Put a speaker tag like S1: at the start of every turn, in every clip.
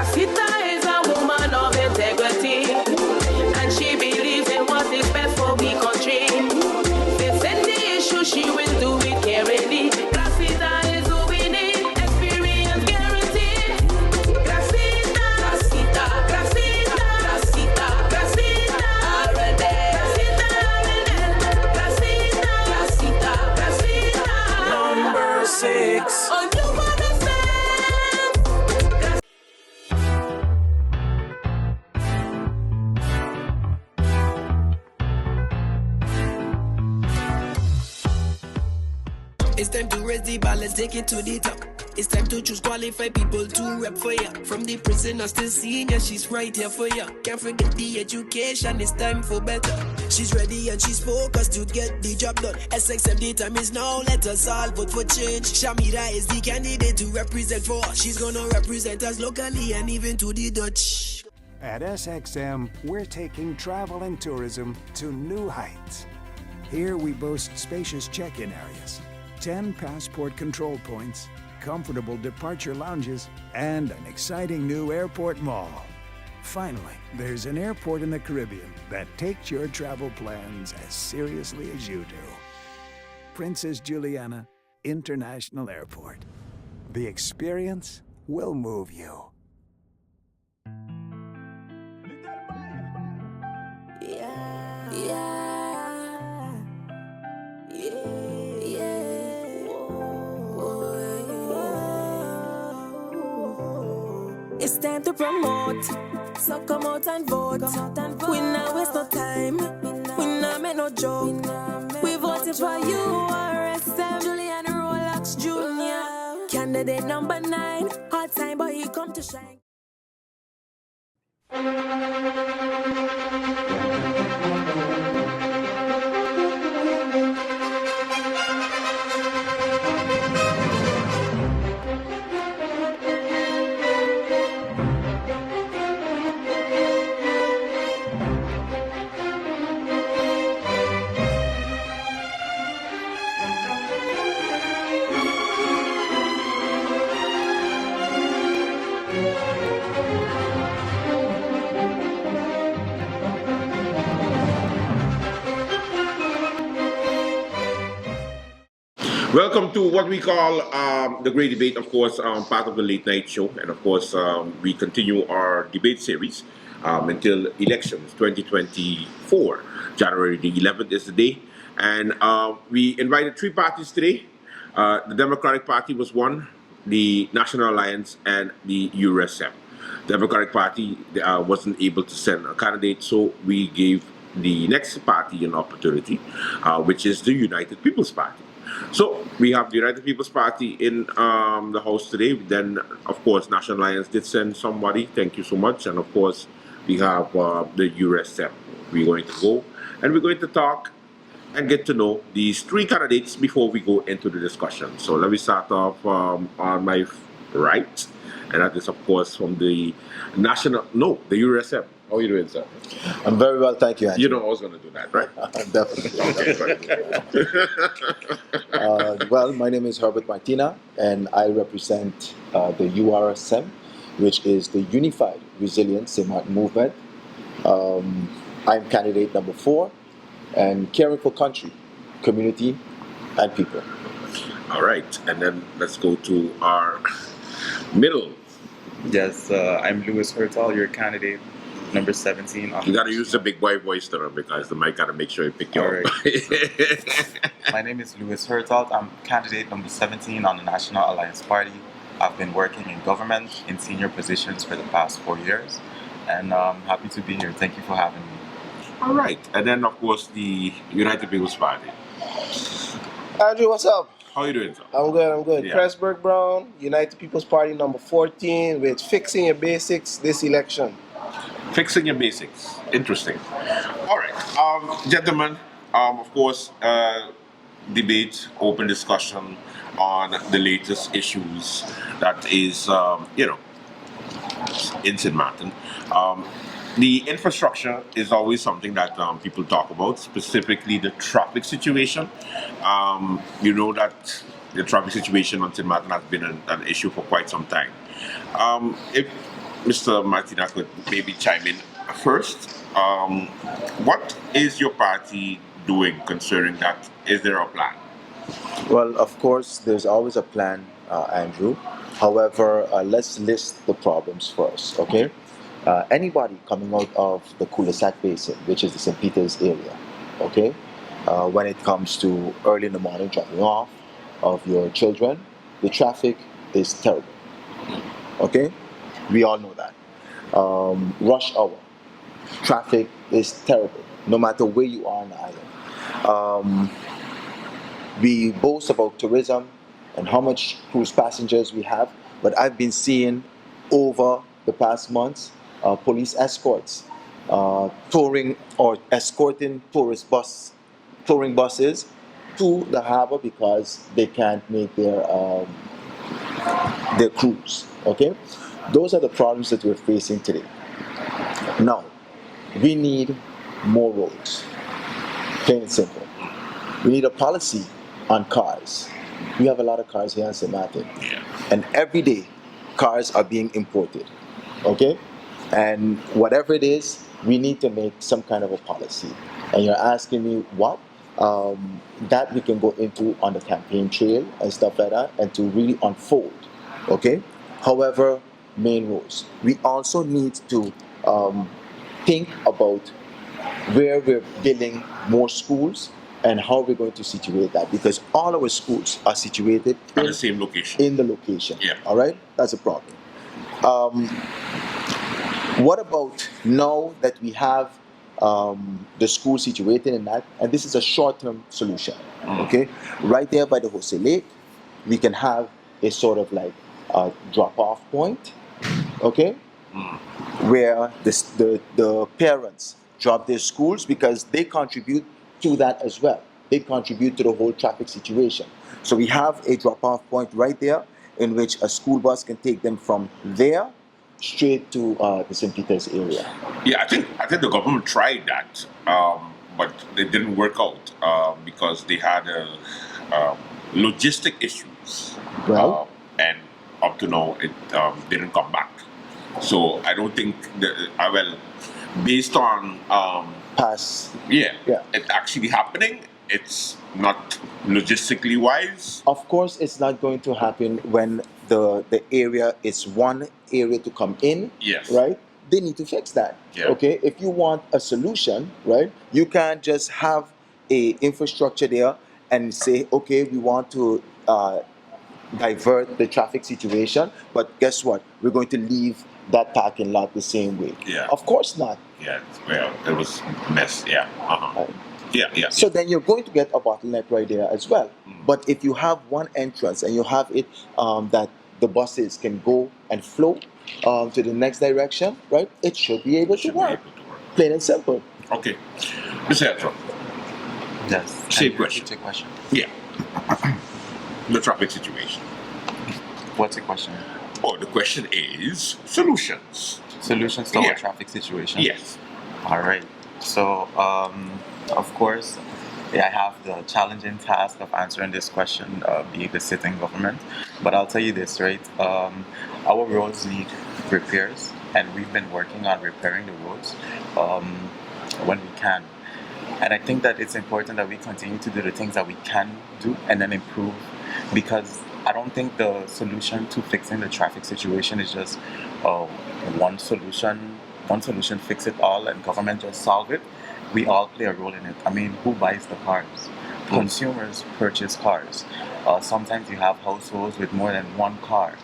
S1: Gracita is a woman of integrity, and she believes in what is best for the country. Facing the issue, she will do it carefully. Gracita is who we need, experience guaranteed. Gracita, Gracita, Gracita, Gracita, Gracita, already. Gracita, Gracita, Gracita, Number 6. On you
S2: It's time to raise the bar, let's take it to the top. It's time to choose qualified people to rep for ya. From the prisoners to senior, she's right here for ya. Can't forget the education, it's time for better. She's ready and she's focused to get the job done. SXM, the time is now, let us all vote for change. Shamira is the candidate to represent for us. She's gonna represent us locally and even to the Dutch.
S3: At SXM, we're taking travel and tourism to new heights. Here we boast spacious check-in areas, 10 passport control points, comfortable departure lounges, and an exciting new airport mall. Finally, there's an airport in the Caribbean that takes your travel plans as seriously as you do. Princess Juliana International Airport. The experience will move you.
S4: It's time to promote, so come out and vote. We not waste no time, we not make no joke. We voted for URSM, Julian Rolex Jr. Candidate number 9, hard time but he come to shine.
S5: Welcome to what we call the Great Debate, of course, part of the late night show. And of course, we continue our debate series until elections 2024. January the 11th is the day. And we invited 3 parties today. The Democratic Party was one, the National Alliance, and the URSM. The Democratic Party wasn't able to send a candidate, so we gave the next party an opportunity, which is the United People's Party. So we have the United People's Party in the house today. Then, of course, National Alliance did send somebody. Thank you so much. And of course, we have the URSM. We're going to go and we're going to talk and get to know these 3 candidates before we go into the discussion. So let me start off on my right, and that is, of course, from the the URSM. How are you doing, sir?
S6: I'm very well, thank you, Andrew.
S5: You know I was going to do that, right?
S6: Definitely.
S5: Okay.
S6: Well, my name is Herbert Martina, and I represent the URSM, which is the Unified Resilient St. Martin Movement. I'm candidate number 4, and caring for country, community, and people.
S5: All right, and then let's go to our middle.
S7: Yes, I'm Louis Hertal, your candidate number 17.
S5: You gotta use the big boy voice there because the mic gotta make sure you pick you up.
S7: My name is Louis Hertal. I'm candidate number 17 on the National Alliance Party. I've been working in government in senior positions for the past 4 years, and I'm happy to be here. Thank you for having me.
S5: All right, and then of course the United People's Party.
S8: Andrew, what's up?
S5: How are you doing, sir?
S8: I'm good.
S5: Yeah.
S8: Pressburg Brown, United People's Party number 14 with fixing your basics this election.
S5: Fixing your basics. Interesting. All right, gentlemen, of course, debate, open discussion on the latest issues that is, in St. Martin. The infrastructure is always something that people talk about, specifically the traffic situation. You know that the traffic situation on St. Martin has been an issue for quite some time. If Mr. Martina could maybe chime in first. What is your party doing concerning that? Is there a plan?
S6: Well, of course, there's always a plan, Andrew. However, let's list the problems first, okay? Anybody coming out of the cul-de-sac basin, which is the St. Peter's area, okay? When it comes to early in the morning dropping off of your children, the traffic is terrible, okay? We all know that. Rush hour, traffic is terrible, no matter where you are on the island. We boast about tourism and how much cruise passengers we have, but I've been seeing over the past months police escorts touring or escorting touring buses to the harbor because they can't make their cruise. Okay, those are the problems that we're facing today. Now, we need more roads. Plain and simple. We need a policy on cars. We have a lot of cars here in St. Martin. And every day, cars are being imported. Okay? And whatever it is, we need to make some kind of a policy. And you're asking me what? That we can go into on the campaign trail and stuff like that and to really unfold. Okay? However, main roads. We also need to think about where we're building more schools and how we're going to situate that, because all our schools are situated
S5: at the same location.
S6: In the location.
S5: Yeah.
S6: All right? That's a problem. What about now that we have the school situated in that, and this is a short-term solution, okay? Right there by the Jose Lake, we can have a sort of like a drop-off point, okay? Where the parents drop their schools because they contribute to that as well. They contribute to the whole traffic situation. So we have a drop-off point right there in which a school bus can take them from there straight to the St. Peter's area.
S5: Yeah, I think the government tried that, but it didn't work out because they had logistic issues.
S6: Well,
S5: and up to now, it didn't come back. So I don't think based on it actually happening, it's not logistically wise.
S6: Of course, it's not going to happen when the area is one area to come in.
S5: Yes.
S6: Right? They need to fix that.
S5: Yeah.
S6: Okay? If you want a solution, right, you can't just have a infrastructure there and say, okay, we want to divert the traffic situation, but guess what? We're going to leave that parking lot the same way.
S5: Yeah.
S6: Of course not.
S5: Yeah. Well, it was a mess. Yeah. Yeah.
S6: So then you're going to get a bottleneck right there as well. But if you have one entrance and you have it that the buses can go and flow to the next direction, right? It should be able to work. Plain and simple.
S5: Okay. Mr. Hedro.
S7: Yes.
S5: Same question. Yeah. The traffic situation.
S7: What's the question?
S5: Oh, the question is solutions.
S7: Solutions to our traffic situation?
S5: Yes.
S7: All right. So, of course, I have the challenging task of answering this question, being the sitting government. But I'll tell you this, right? Our roads need repairs, and we've been working on repairing the roads when we can. And I think that it's important that we continue to do the things that we can do and then improve, because I don't think the solution to fixing the traffic situation is just one solution fix it all and government just solve it. We all play a role in it. I mean, who buys the cars? Consumers purchase cars. Sometimes you have households with more than one car,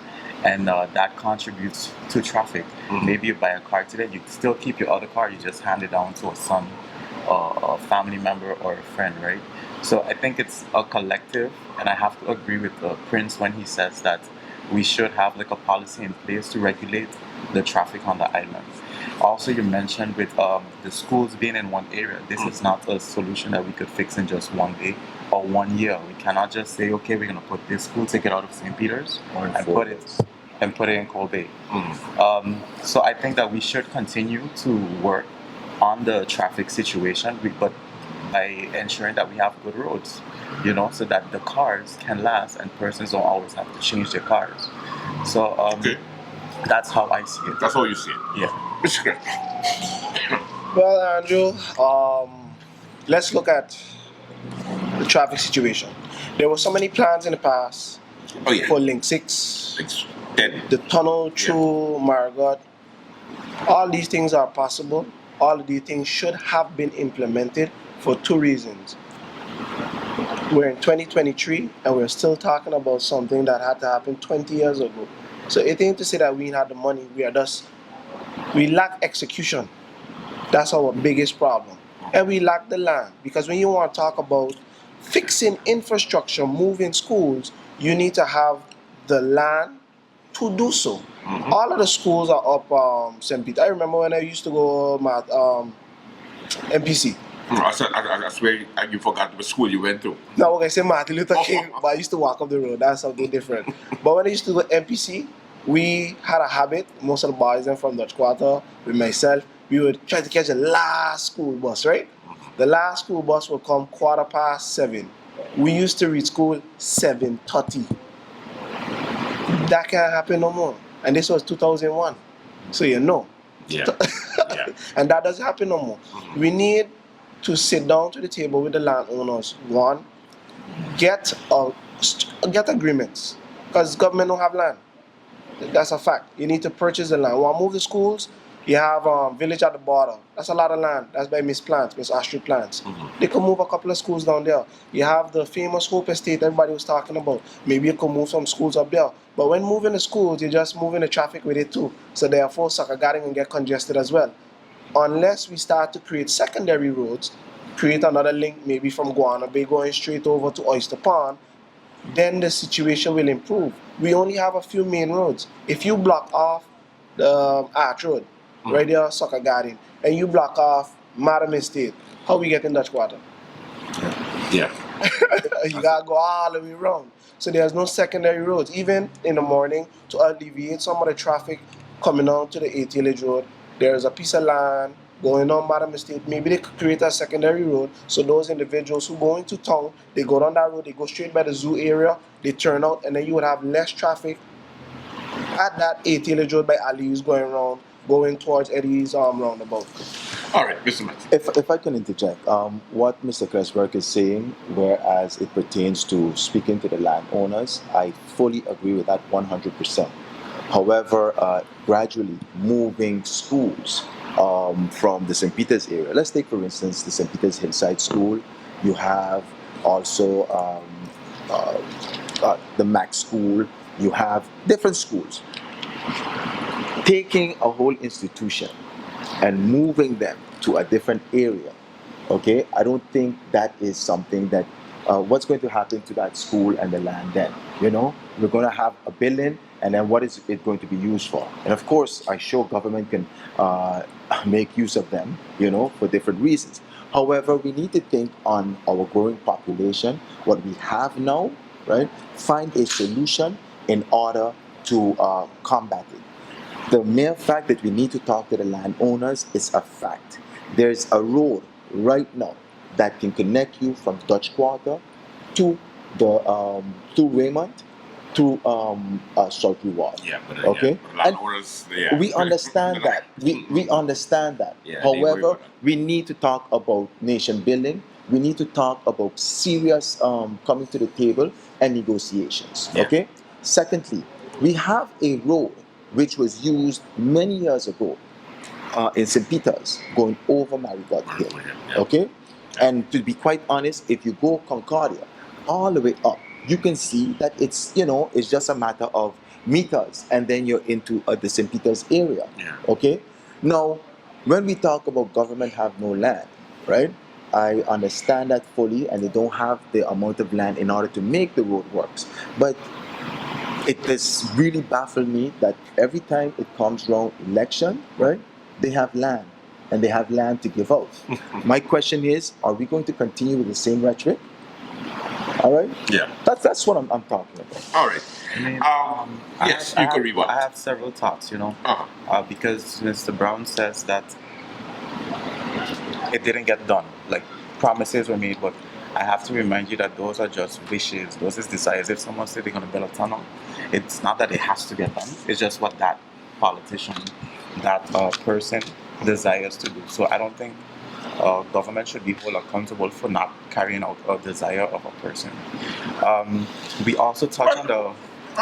S7: and that contributes to traffic. Maybe you buy a car today, you still keep your other car, you just hand it down to a son, a family member, or a friend, right? So I think it's a collective, and I have to agree with Prince when he says that we should have like a policy in place to regulate the traffic on the island. Also, you mentioned with the schools being in one area, this is not a solution that we could fix in just one day or 1 year. We cannot just say, okay, we're going to put this school, take it out of St. Peter's and put it in Cold Bay. So I think that we should continue to work on the traffic situation, but by ensuring that we have good roads, so that the cars can last and persons don't always have to change their cars. So That's how I see it.
S5: That's how you see it.
S7: Yeah.
S5: Mr. Chris.
S8: Well, Andrew, let's look at the traffic situation. There were so many plans in the past
S5: Oh yeah.
S8: for Link 6,
S5: It's dead.
S8: the tunnel through Marigot. All these things are possible. All of these things should have been implemented for two reasons. We're in 2023 and we're still talking about something that had to happen 20 years ago. So it ain't to say that we had the money, we lack execution. That's our biggest problem. And we lack the land, because when you want to talk about fixing infrastructure, moving schools, you need to have the land to do so. All of the schools are up St. Peter. I remember when I used to go MPC.
S5: I swear you forgot the school you went to.
S8: No, okay, say Martin Luther King, but I used to walk up the road. That's something different. But when I used to go MPC, we had a habit, most of the boys and from Dutch Quarter, with myself, we would try to catch the last school bus, right? The last school bus would come 7:15. We used to reach school 7:30. That can't happen no more. And this was 2001. So you know.
S5: Yeah. Yeah.
S8: And that doesn't happen no more. We need to sit down to the table with the landowners. One, get agreements, because government don't have land. That's a fact. You need to purchase the land. Want to move the schools? You have village at the border. That's a lot of land. That's by Miss Astrid Plants. They can move a couple of schools down there. You have the famous Hope Estate everybody was talking about. Maybe you can move some schools up there. But when moving the schools, you're just moving the traffic with it too. So therefore, Sakagaring will get congested as well. Unless we start to create secondary roads, create another link maybe from Guana Bay going straight over to Oyster Pond, then the situation will improve. We only have a few main roads. If you block off the Arch Road, right there, Soccer Garden, and you block off Madam Estate, how we get in Dutch Quarter?
S5: Yeah.
S8: You gotta go all the way around. So there's no secondary roads. Even in the morning, to alleviate some of the traffic coming on to the 8th Road, there's a piece of land going on Madam Estate. Maybe they could create a secondary road, so those individuals who go into town, they go down that road, they go straight by the zoo area, they turn out, and then you would have less traffic at that 8th Road by alleys going around, going towards Eddie's roundabout.
S5: All right, Mr. Matt.
S6: If I can interject, what Mr. Kresberg is saying, whereas it pertains to speaking to the landowners, I fully agree with that 100%. However, gradually moving schools from the St. Peter's area. Let's take, for instance, the St. Peter's Hillside School. You have also the Max School. You have different schools. Taking a whole institution and moving them to a different area, okay? I don't think that is something that, what's going to happen to that school and the land then? You know, we're going to have a building, and then what is it going to be used for? And of course, I'm sure government can make use of them, you know, for different reasons. However, we need to think on our growing population, what we have now, right? Find a solution in order to combat it. The mere fact that we need to talk to the landowners is a fact. There's a road right now that can connect you from Dutch Quarter to the to Raymond to South Reward.
S5: Yeah, but
S6: okay.
S5: Yeah, landowners, yeah.
S6: We understand that. We understand that.
S5: Yeah,
S6: however, we need to talk about nation building. We need to talk about serious coming to the table and negotiations.
S5: Yeah.
S6: Okay. Secondly, we have a road which was used many years ago in St. Peter's, going over Marigot Hill.
S5: Yeah.
S6: Okay? And to be quite honest, if you go Concordia all the way up, you can see that it's, you know, it's just a matter of meters, and then you're into the St. Peter's area.
S5: Yeah.
S6: Okay? Now, when we talk about government have no land, right? I understand that fully, and they don't have the amount of land in order to make the road works. But it has really baffled me that every time it comes around election, right, they have land, and they have land to give out. My question is, are we going to continue with the same rhetoric? All right?
S5: Yeah.
S6: That's what I'm talking about.
S5: All right.
S7: I mean,
S5: Yes, you can rewind.
S7: I have several thoughts, you know, because Mr. Brown says that it didn't get done. Like, promises were made, but I have to remind you that those are just wishes. Those is desires. If someone said they're going to build a tunnel, it's not that it has to get done. It's just what that politician that a person desires to do. So I don't think government should be held accountable for not carrying out a desire of a person. We also touch on the...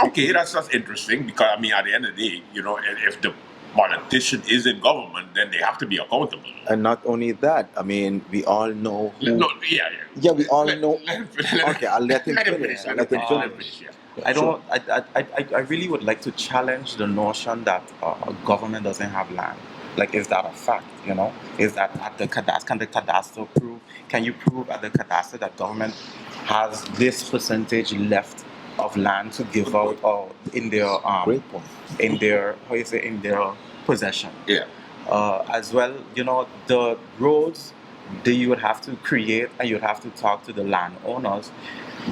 S5: Okay, that's interesting because I mean, at the end of the day, you know, if the politician is in government, then they have to be accountable.
S6: And not only that, I mean, we all know who.
S5: No,
S6: Yeah, we all know.
S5: Let
S6: Okay, I'll let him finish. I'll let him finish.
S7: I really would like to challenge the notion that a government doesn't have land. Like, is that a fact? You know, is that at the cadastre? Can the cadastre prove? Can you prove at the cadastre that government has this percentage left of land to give out, or in their
S6: Great point.
S7: in their in their possession?
S5: Yeah.
S7: As well, you know, the roads that you would have to create, and you'd have to talk to the landowners.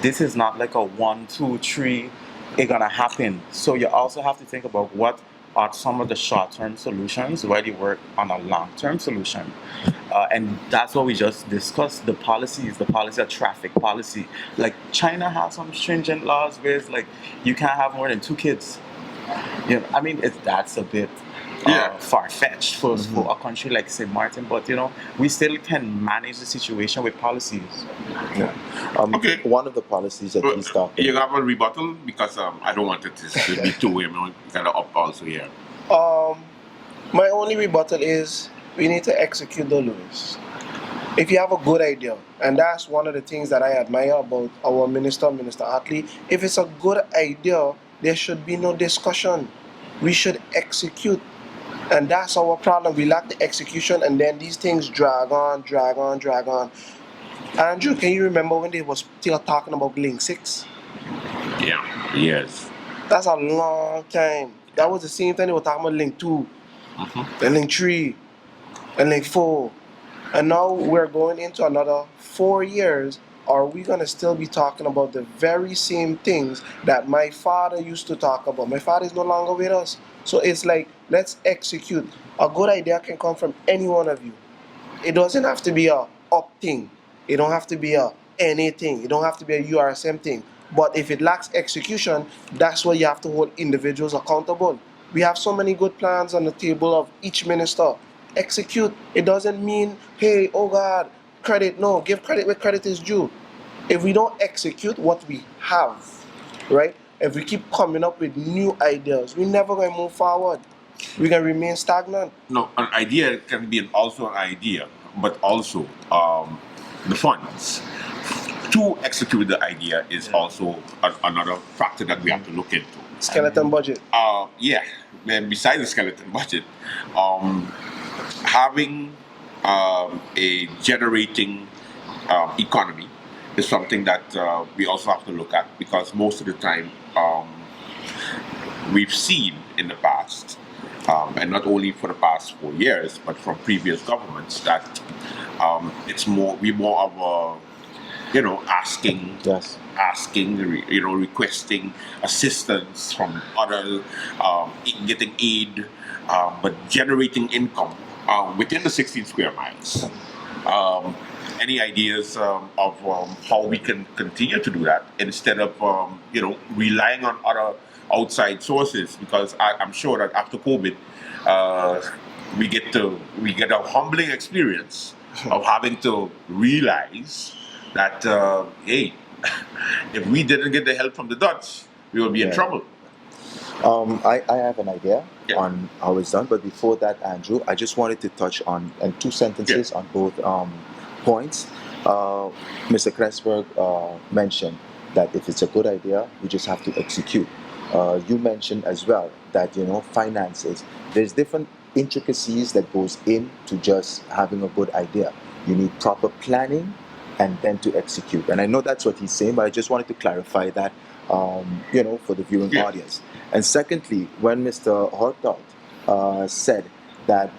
S7: This is not like a 1, 2, 3, it's gonna happen. So you also have to think about what are some of the short-term solutions while you work on a long-term solution. And that's what we just discussed, the policies, the policy of traffic policy. Like, China has some stringent laws where it's like you can't have more than 2 kids. You know, I mean, that's a bit far-fetched for a country like St. Martin, but you know, we still can manage the situation with policies.
S6: Yeah.
S5: Okay.
S6: One of the policies that he's talking.
S5: You have a rebuttal because I don't want it to be too kind of up also here.
S8: My only rebuttal is we need to execute the Lewis. If you have a good idea, and that's one of the things that I admire about our Minister Attlee, if it's a good idea, there should be no discussion. We should execute. And that's our problem. We lack the execution, and then these things drag on. Andrew, can you remember when they was still talking about Link 6?
S5: Yeah. Yes.
S8: That's a long time. That was the same time they were talking about Link 2, and Link 3, and Link 4. And now we're going into another 4 years. Are we going to still be talking about the very same things that my father used to talk about? My father is no longer with us. So it's like, let's execute. A good idea can come from any one of you. It doesn't have to be a up thing. It don't have to be a anything. It don't have to be a URSM thing. But if it lacks execution, that's where you have to hold individuals accountable. We have so many good plans on the table of each minister. Execute. It doesn't mean, hey, oh God, credit. No, give credit where credit is due. If we don't execute what we have, right? If we keep coming up with new ideas, we're never going to move forward. We're going to remain stagnant.
S5: No, an idea can be also an idea, but also the funds to execute the idea is also another factor that we have to look into.
S8: Skeleton budget.
S5: Yeah, and besides the skeleton budget, having a generating economy is something that we also have to look at, because most of the time we've seen in the past, and not only for the past 4 years, but from previous governments, that we're more of a asking, requesting assistance from other, getting aid, but generating income within the 16 square miles. Any ideas of how we can continue to do that instead of relying on other outside sources? Because I'm sure that after COVID, we get a humbling experience of having to realize that hey, if we didn't get the help from the Dutch, we would be in trouble.
S6: I have an idea on how it's done, but before that, Andrew, I just wanted to touch on 2 sentences on both points. Mr. Kressberg mentioned that if it's a good idea, we just have to execute. You mentioned as well that finances. There's different intricacies that goes into just having a good idea. You need proper planning and then to execute. And I know that's what he's saying, but I just wanted to clarify that, for the viewing audience. And secondly, when Mr. Horthout said that,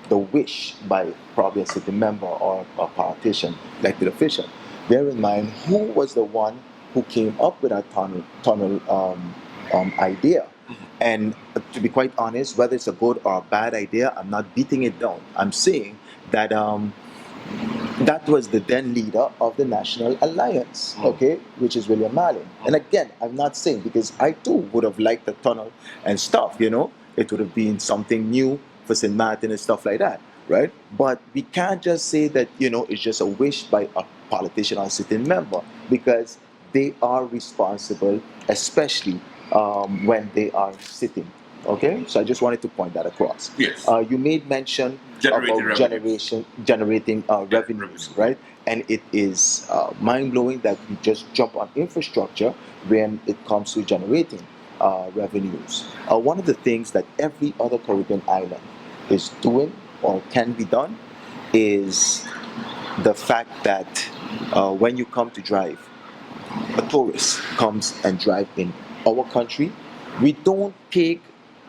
S6: the wish by probably a city member or a politician, elected official, bear in mind who was the one who came up with that tunnel idea. And to be quite honest, whether it's a good or a bad idea, I'm not beating it down. I'm saying that that was the then leader of the National Alliance, which is William Marlin. And again, I'm not saying, because I too would have liked the tunnel and stuff, It would have been something new for St. Martin and stuff like that, right? But we can't just say that, it's just a wish by a politician or a sitting member, because they are responsible, especially when they are sitting. Okay, so I just wanted to point that across.
S5: Yes.
S6: You made mention
S5: Generating
S6: about
S5: revenues.
S6: generating revenues, right? And it is mind blowing that we just jump on infrastructure when it comes to generating revenues. One of the things that every other Caribbean island is doing or can be done is the fact that when you come to drive, a tourist comes and drive in our country, we don't take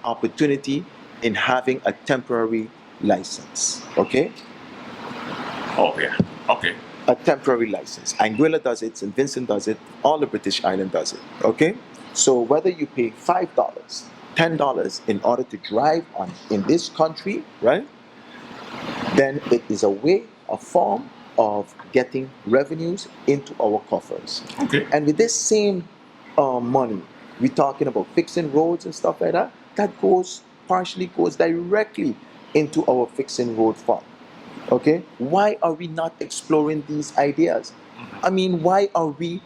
S6: opportunity in having a temporary license. Okay?
S5: Oh, yeah. Okay.
S6: A temporary license. Anguilla does it, St. Vincent does it, all the British Island does it. Okay? So whether you pay $5, $10 in order to drive in this country, right? Then it is a way, a form of getting revenues into our coffers.
S5: Okay.
S6: And with this same money, we're talking about fixing roads and stuff like that. That partially goes directly into our fixing road fund. Okay, why are we not exploring these ideas? I mean, why are we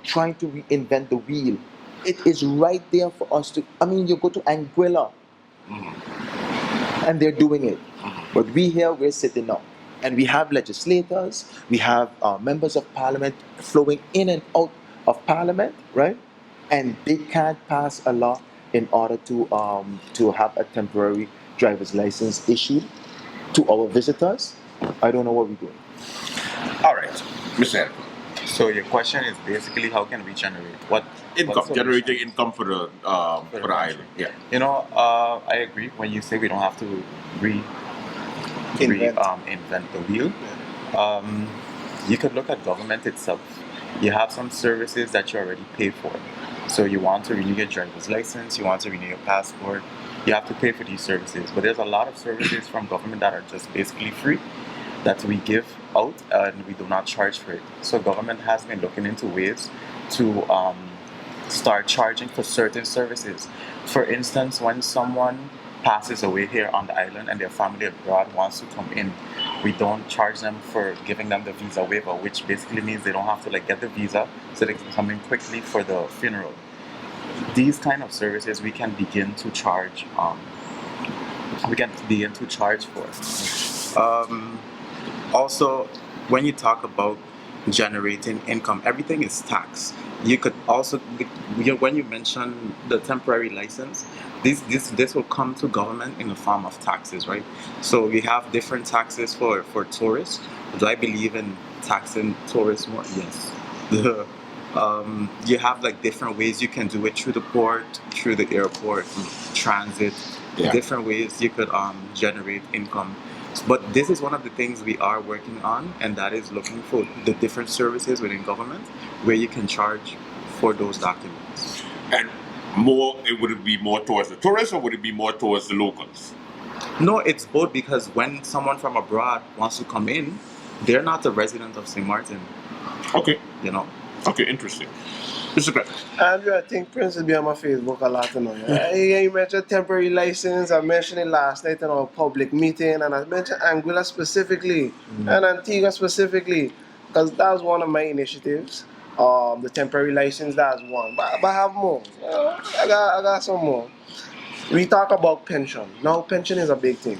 S6: trying to reinvent the wheel? It is right there for us to. I mean, you go to Anguilla, and they're doing it, but we're sitting now, and we have legislators, we have members of parliament flowing in and out of parliament, right? And they can't pass a law in order to have a temporary driver's license issued to our visitors. I don't know what we're doing.
S5: All right, Mr. Henry.
S7: So your question is basically how can we generate what
S5: Income,
S7: solution?
S5: generating income for the island. Yeah.
S7: I agree when you say we don't have to invent the wheel. You could look at government itself. You have some services that you already pay for. So you want to renew your driver's license, you want to renew your passport, you have to pay for these services. But there's a lot of services from government that are just basically free that we give out and we do not charge for it. So government has been looking into ways to start charging for certain services. For instance, when someone passes away here on the island and their family abroad wants to come in, we don't charge them for giving them the visa waiver, which basically means they don't have to get the visa, so they can come in quickly for the funeral. These kind of services we can begin to charge. For. Also, when you talk about generating income, everything is taxed. You could also, when you mention the temporary license, this will come to government in the form of taxes, right? So we have different taxes for tourists. Do I believe in taxing tourists more? Yes. You have different ways you can do it through the port, through the airport, transit.
S5: Yeah.
S7: Different ways you could generate income. But this is one of the things we are working on, and that is looking for the different services within government where you can charge for those documents.
S5: And would it be more towards the tourists or would it be more towards the locals?
S7: No, it's both, because when someone from abroad wants to come in, they're not a resident of St. Martin.
S5: Okay.
S7: Okay,
S5: interesting. Mr. Pett.
S8: Andrew, I think Prince will be on my Facebook a lot, You mentioned temporary license. I mentioned it last night in our public meeting, and I mentioned Anguilla specifically and Antigua specifically, because that was one of my initiatives. The temporary license, that's one. But I have more. I got some more. We talk about pension. Now, pension is a big thing.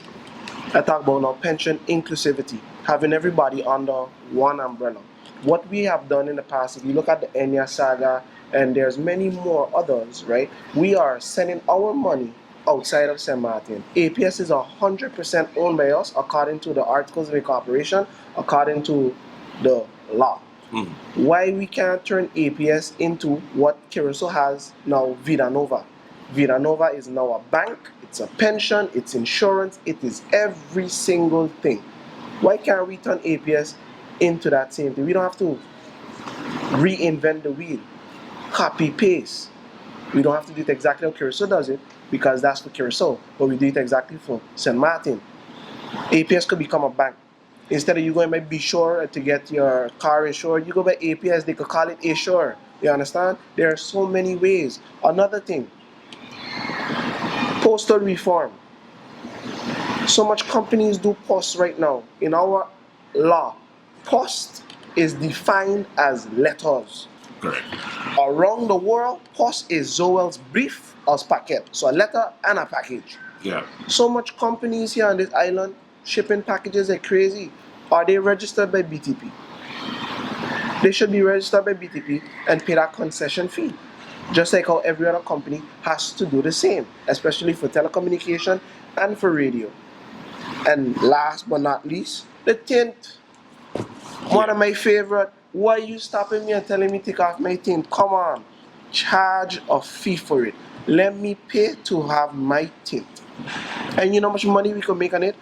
S8: I talk about now pension inclusivity, having everybody under one umbrella. What we have done in the past, if you look at the Enya saga, and there's many more others, right? We are sending our money outside of St. Martin. APS is 100% owned by us according to the Articles of Incorporation, according to the law. Why we can't turn APS into what Curacao has now, Vida Nova? Vida Nova is now a bank, it's a pension, it's insurance, it is every single thing. Why can't we turn APS into that same thing? We don't have to reinvent the wheel, copy paste. We don't have to do it exactly how Curacao does it, because that's for Curacao, but we do it exactly for St. Martin. APS could become a bank. Instead of you going by Bshore to get your car insured, you go by APS, they could call it Ashore. You understand? There are so many ways. Another thing, Postal reform. So much companies do post right now. In our law, post is defined as letters.
S5: Correct.
S8: Around the world, post is Zoel's brief as packet. So a letter and a package.
S5: Yeah.
S8: So much companies here on this island shipping packages like crazy. Are they registered by BTP? They should be registered by BTP and pay that concession fee. Just like how every other company has to do the same, especially for telecommunication and for radio. And last but not least, the tint. One of my favorite. Why you stopping me and telling me take off my tint? Come on. Charge a fee for it. Let me pay to have my tint. And you know how much money we can make on it?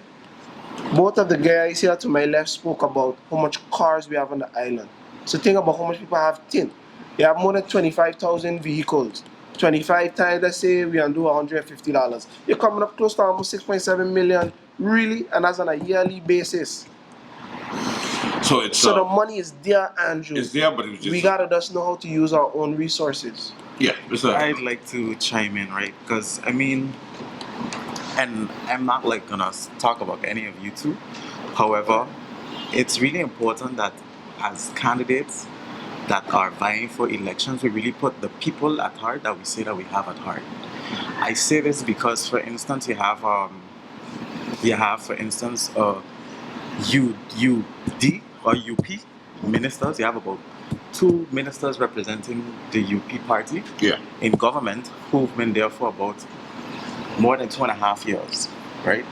S8: Both of the guys here to my left spoke about how much cars we have on the island. So think about how much people have tint. You have more than 25,000 vehicles. 25 times, let's say we undo $150. You're coming up close to almost 6.7 million. Really? And that's on a yearly basis.
S5: So it's
S8: So the money is there, Andrew.
S5: it's there, but it's just
S8: We gotta just know how to use our own resources.
S5: yeah. It's
S7: I'd like to chime in, right? Because I mean, and I'm not like gonna talk about any of you two. However, it's really important that as candidates that are vying for elections, we really put the people at heart that we say that we have at heart. I say this because, for instance, you have for instance, UD or UP ministers. You have about 2 ministers representing the UP party
S5: yeah.
S7: in government who've been there for about more than 2.5 years, right?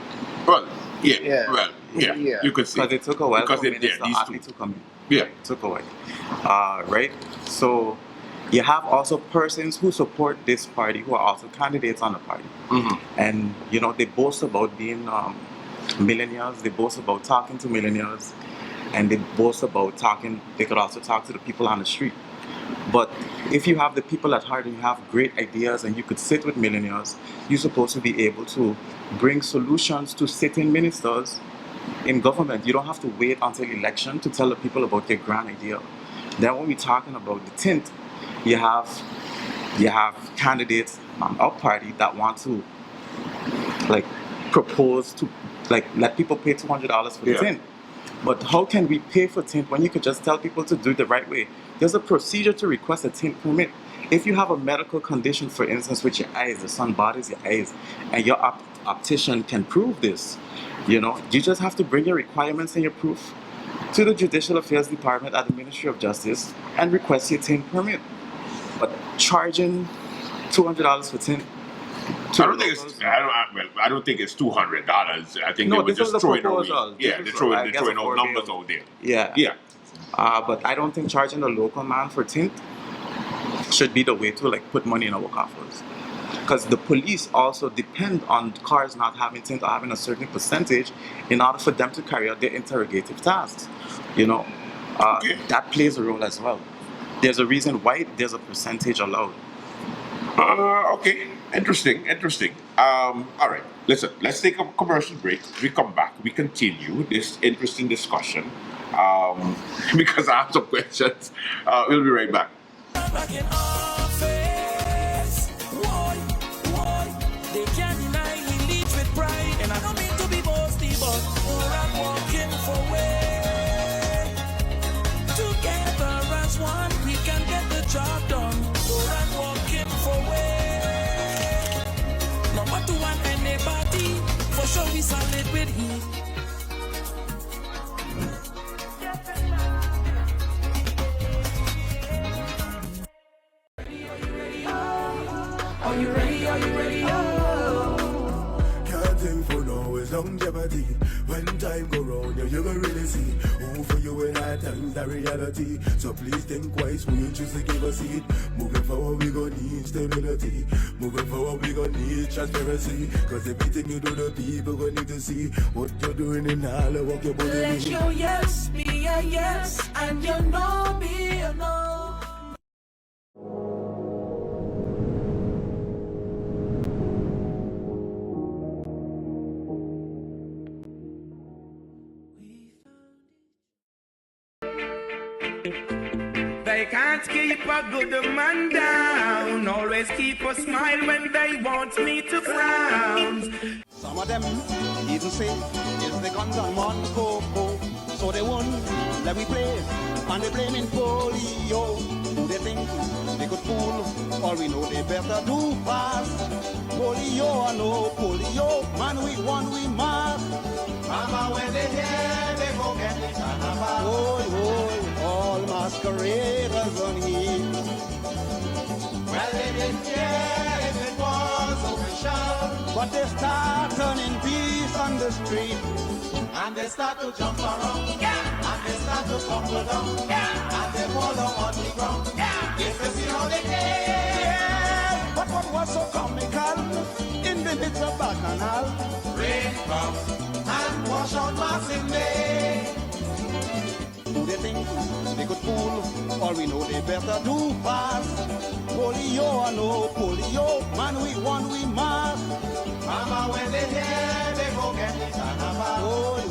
S5: Well, yeah.
S8: Yeah.
S5: Well, yeah.
S8: Yeah.
S5: You could see.
S7: Because it took a while
S5: Because
S7: for
S5: yeah,
S7: Minister
S5: these
S7: Atley
S5: two.
S7: to come in.
S5: Yeah.
S7: It took a while, right? So you have also persons who support this party who are also candidates on the party.
S5: Mm-hmm.
S7: And, you know, they boast about being millionaires, they boast about talking to millionaires, and they boast about talking, they could also talk to the people on the street. But if you have the people at heart and you have great ideas and you could sit with millionaires, you're supposed to be able to bring solutions to sitting ministers in government. You don't have to wait until election to tell the people about your grand idea. Then when we're talking about the tint, you have candidates on our party that want to like propose to like let people pay $200 for the
S5: Yeah.
S7: tint. But how can we pay for tint when you could just tell people to do it the right way? There's a procedure to request a tint permit. If you have a medical condition, for instance, with your eyes, the sun bothers your eyes, and your optician can prove this, you know, you just have to bring your requirements and your proof to the Judicial Affairs Department at the Ministry of Justice and request your tint permit. But charging $200 for tint,
S5: I don't think it's. I don't think it's $200. I think
S7: No,
S5: they were
S7: this was
S5: just
S7: the
S5: throwing
S7: proposal.
S5: away. Yeah,
S7: This
S5: they're
S7: was, I
S5: throwing
S7: guess,
S5: out
S7: a
S5: numbers
S7: four-bill.
S5: out there.
S7: Yeah.
S5: Yeah.
S7: But I don't think charging the local man for tint should be the way to like put money in our coffers. Because the police also depend on cars not having tint or having a certain percentage in order for them to carry out their interrogative tasks. You know,
S5: Okay.
S7: that plays a role as well. There's a reason why there's a percentage allowed.
S5: Okay. Interesting. All right. Listen, let's take a commercial break. We come back. We continue this interesting discussion because I have some questions. We'll be right back.
S2: Back in office. Why? They can't deny he leads with pride. And I don't mean to be boasty, but I'm walking for way. Together as one, we can get the job done. I'm walking for way. Number 2 and anybody, for sure we solid with heat.
S9: Are you ready? Can't think for now is longevity. When time go round, you gonna really see who for you in hard times the reality. So please think twice when you choose to give a seat. Moving forward, we gonna need stability. Moving forward, we gonna need transparency. Cause everything you do, the people gonna need to see what you're doing in all the work you're putting in.
S2: Let your yes be a yes, and your no be a no.
S1: They can't
S10: cannot keep a good man down. Always keep a smile when they want me to frown.
S11: Some of them even say, is the guns on one coco. So they won't let me play, and they blaming polio. Who they think they could fool? All we know they better do pass. Polio or no polio, man we won, we must. Mama when they hear, they go get the carnival. Oh, all masqueraders on here. Well, they didn't care if it was official, but they start turning peace on the street. And they start to jump around, yeah. And they start to tumble down, yeah. And they fall down on the ground, yeah. If you see how they did, yeah. But what was so comical in the midst of Bacchanal? Rain comes and wash out Martin Bay. Who they think they could fool? All we know they better do pass. Polio or no polio, man we won, we must. Mama when they hear, they go get the carnival. Oh,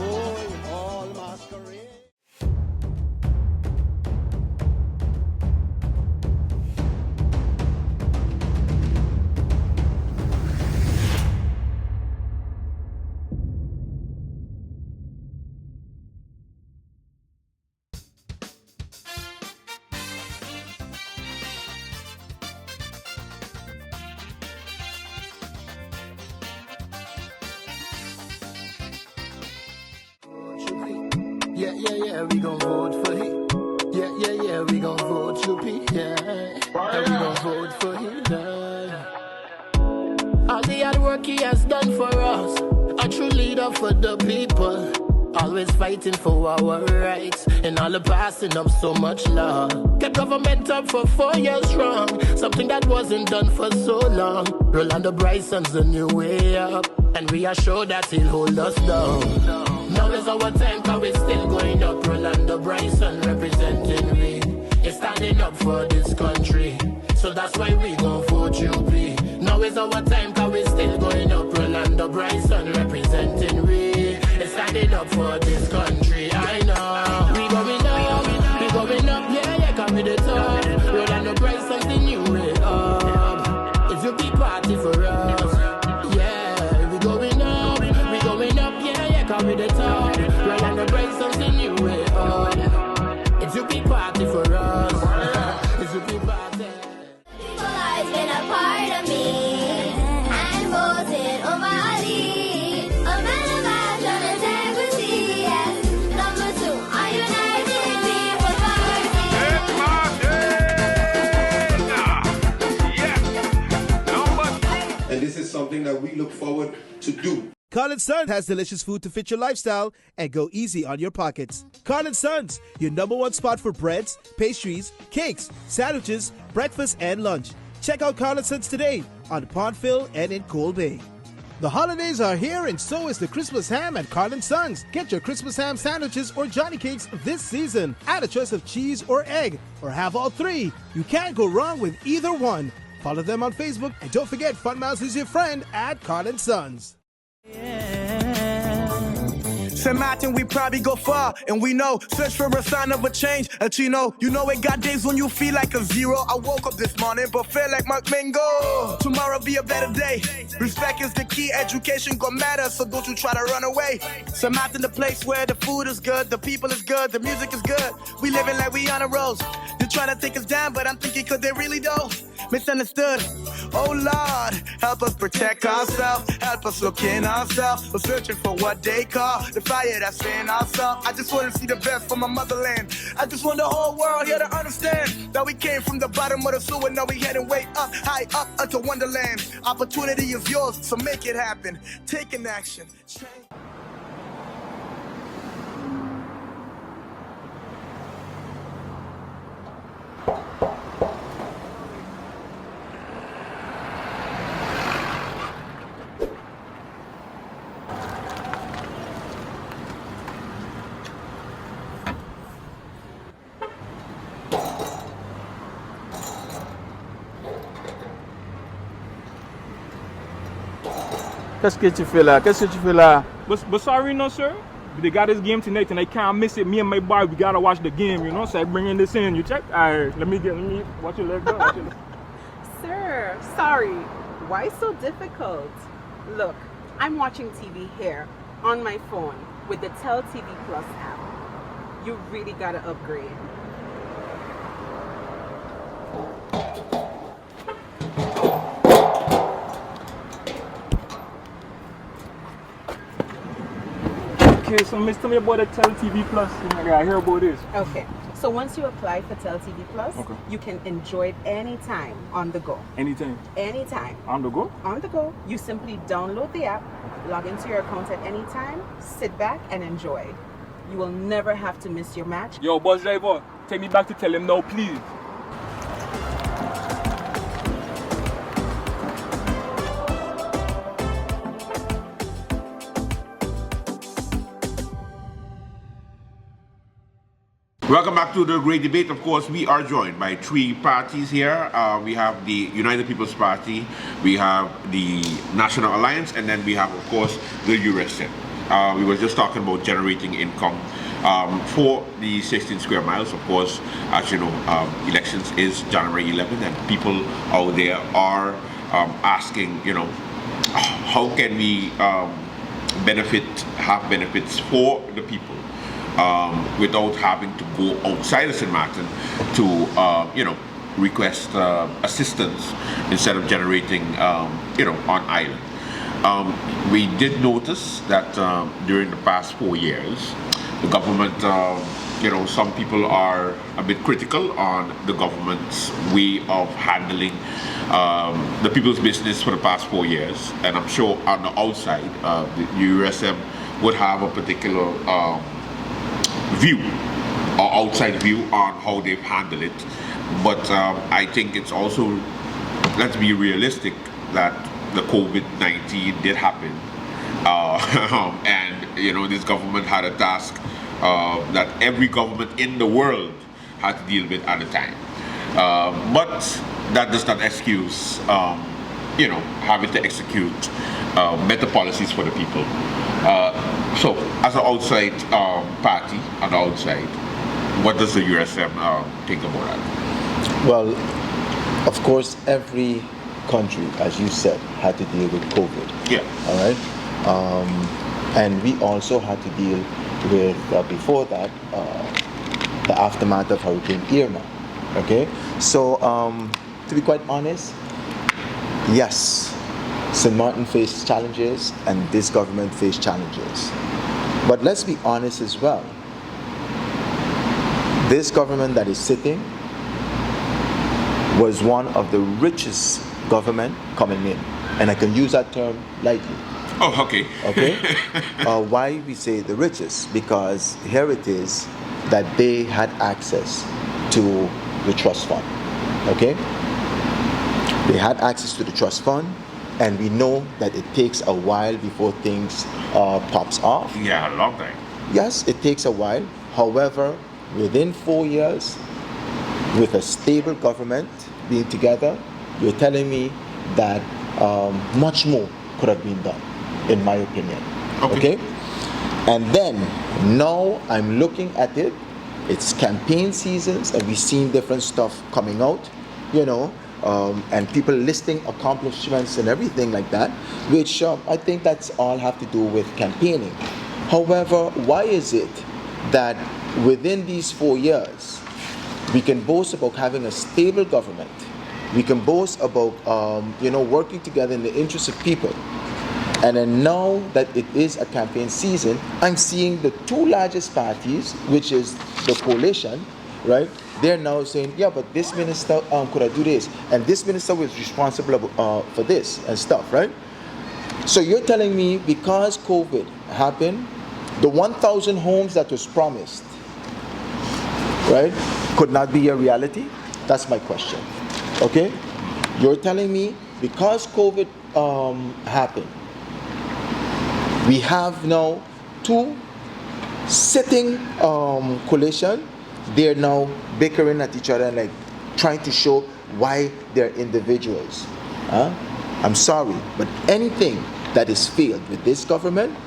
S11: all masquerade. Yeah, we gon' vote for him. Yeah, we gon' vote Chupi. Yeah, we gon' vote for him. All the hard work he has done for us, a true leader for the people. Always fighting for our rights, and all the passing up so much love. Kept government up for 4 years strong, something that wasn't done for so long. Rolando Bryson's the new way up, and we are sure that he'll hold us down. Now is our time, cause we're still going up. Rolando Bryson representing we. It's standing up for this country, so that's why we gon' vote you, please. Now is our time, cause we're still going up. Rolando Bryson representing we. It's standing up for this country, I know. We going up, yeah, cause we the top. Rolando Bryson's the new way up. If you be party for us, yeah, we going up, yeah, cause we the top. Rolando Bryson's the new way up. If you be party for us, if you be party.
S12: People always been a part of me, and voted over Ali. A man of action and integrity, yes. Number 2, a united people party.
S13: And this is something that we look forward to do.
S14: Carl & Sons has delicious food to fit your lifestyle and go easy on your pockets. Carl & Sons, your #1 spot for breads, pastries, cakes, sandwiches, breakfast, and lunch. Check out Carl & Sons today on Pondville and in Coal Bay. The holidays are here and so is the Christmas ham at Carl & Sons. Get your Christmas ham sandwiches or Johnny cakes this season. Add a choice of cheese or egg or have all three. You can't go wrong with either one. Follow them on Facebook and don't forget Fun Mouse is your friend at Carl & Sons.
S10: St. Martin, we probably go far, and we know, search for a sign of a change. A Chino, you know it got days when you feel like a zero. I woke up this morning, but feel like Mark Mingo. Tomorrow be a better day. Respect is the key, education gon' matter, so don't you try to run away. St. Martin, the place where the food is good, the people is good, the music is good. We living like we on a road. They try to take us down, but I'm thinking cause they really don't. Misunderstood. Oh Lord, help us protect ourselves, help us look in ourselves. We're searching for what they call the fire that's in ourselves. I just want to see the best for my motherland. I just want the whole world here to understand that we came from the bottom of the sewer, now we heading way up, high up unto Wonderland. Opportunity is yours, so make it happen. Take an action.
S15: Qu'est-ce que tu fais là? Qu'est-ce que tu fais là? Bonsoir, non, sir. they got this game tonight and I can't miss it. Me and my boy, we gotta watch the game, you know. So I bringing this in. You check? Alright, let me watch your leg go. Watch your leg.
S16: Sir, sorry. Why so difficult? Look, I'm watching TV here on my phone with the Tel TV Plus app. You really gotta upgrade.
S15: Okay, so Miss, tell me about the Tel TV Plus. I hear about this.
S16: Okay, so once you apply for Tel TV Plus, you can enjoy it anytime on the go.
S15: Anytime?
S16: Anytime.
S15: On the go?
S16: On the go. You simply download the app, log into your account at any time, sit back and enjoy. You will never have to miss your match.
S15: Yo, bus driver, take me back to tell him now, please.
S5: Welcome back to the Great Debate. Of course, we are joined by three parties here. We have the United People's Party, we have the National Alliance, and then we have, of course, the URSM. We were just talking about generating income for the 16 square miles. Of course, as you know, elections is January 11th, and people out there are asking, you know, how can we have benefits for the people without having to go outside of St. Martin to, you know, request assistance instead of generating, you know, on island. We did notice that during the past 4 years, the government, you know, some people are a bit critical on the government's way of handling the people's business for the past 4 years. And I'm sure on the outside, the URSM would have a particular view or outside view on how they've handled it. But I think it's also, let's be realistic, that the COVID-19 did happen. And, you know, this government had a task that every government in the world had to deal with at the time. But that does not excuse, you know, having to execute better policies for the people. So, as an outside party, on the outside, what does the URSM think about that?
S6: Well, of course, every country, as you said, had to deal with COVID.
S5: Yeah.
S6: All right. And we also had to deal with, before that, the aftermath of Hurricane Irma. Okay. So, to be quite honest, yes, St. Martin faced challenges and this government faced challenges. But let's be honest as well. This government that is sitting was one of the richest government coming in. And I can use that term lightly.
S5: Oh, okay.
S6: Okay? Why we say the richest? Because here it is that they had access to the trust fund. Okay? They had access to the trust fund. And we know that it takes a while before things pops off.
S5: Yeah, a long time.
S6: Yes, it takes a while. However, within 4 years, with a stable government being together, you're telling me that much more could have been done, in my opinion. Okay? And then, now I'm looking at it. It's campaign seasons, and we've seen different stuff coming out, you know. And people listing accomplishments and everything like that, which I think that's all have to do with campaigning. However, why is it that within these 4 years, we can boast about having a stable government, we can boast about you know, working together in the interest of people, and then now that it is a campaign season, I'm seeing the two largest parties, which is the coalition, right? They're now saying, yeah, but this minister could I do this, and this minister was responsible for this and stuff, right? So you're telling me because COVID happened, the 1,000 homes that was promised, right, could not be a reality? That's my question. Okay? You're telling me because COVID happened, we have now two sitting coalition. They're now bickering at each other and like trying to show why they're individuals. I'm sorry, but anything that is failed with this government,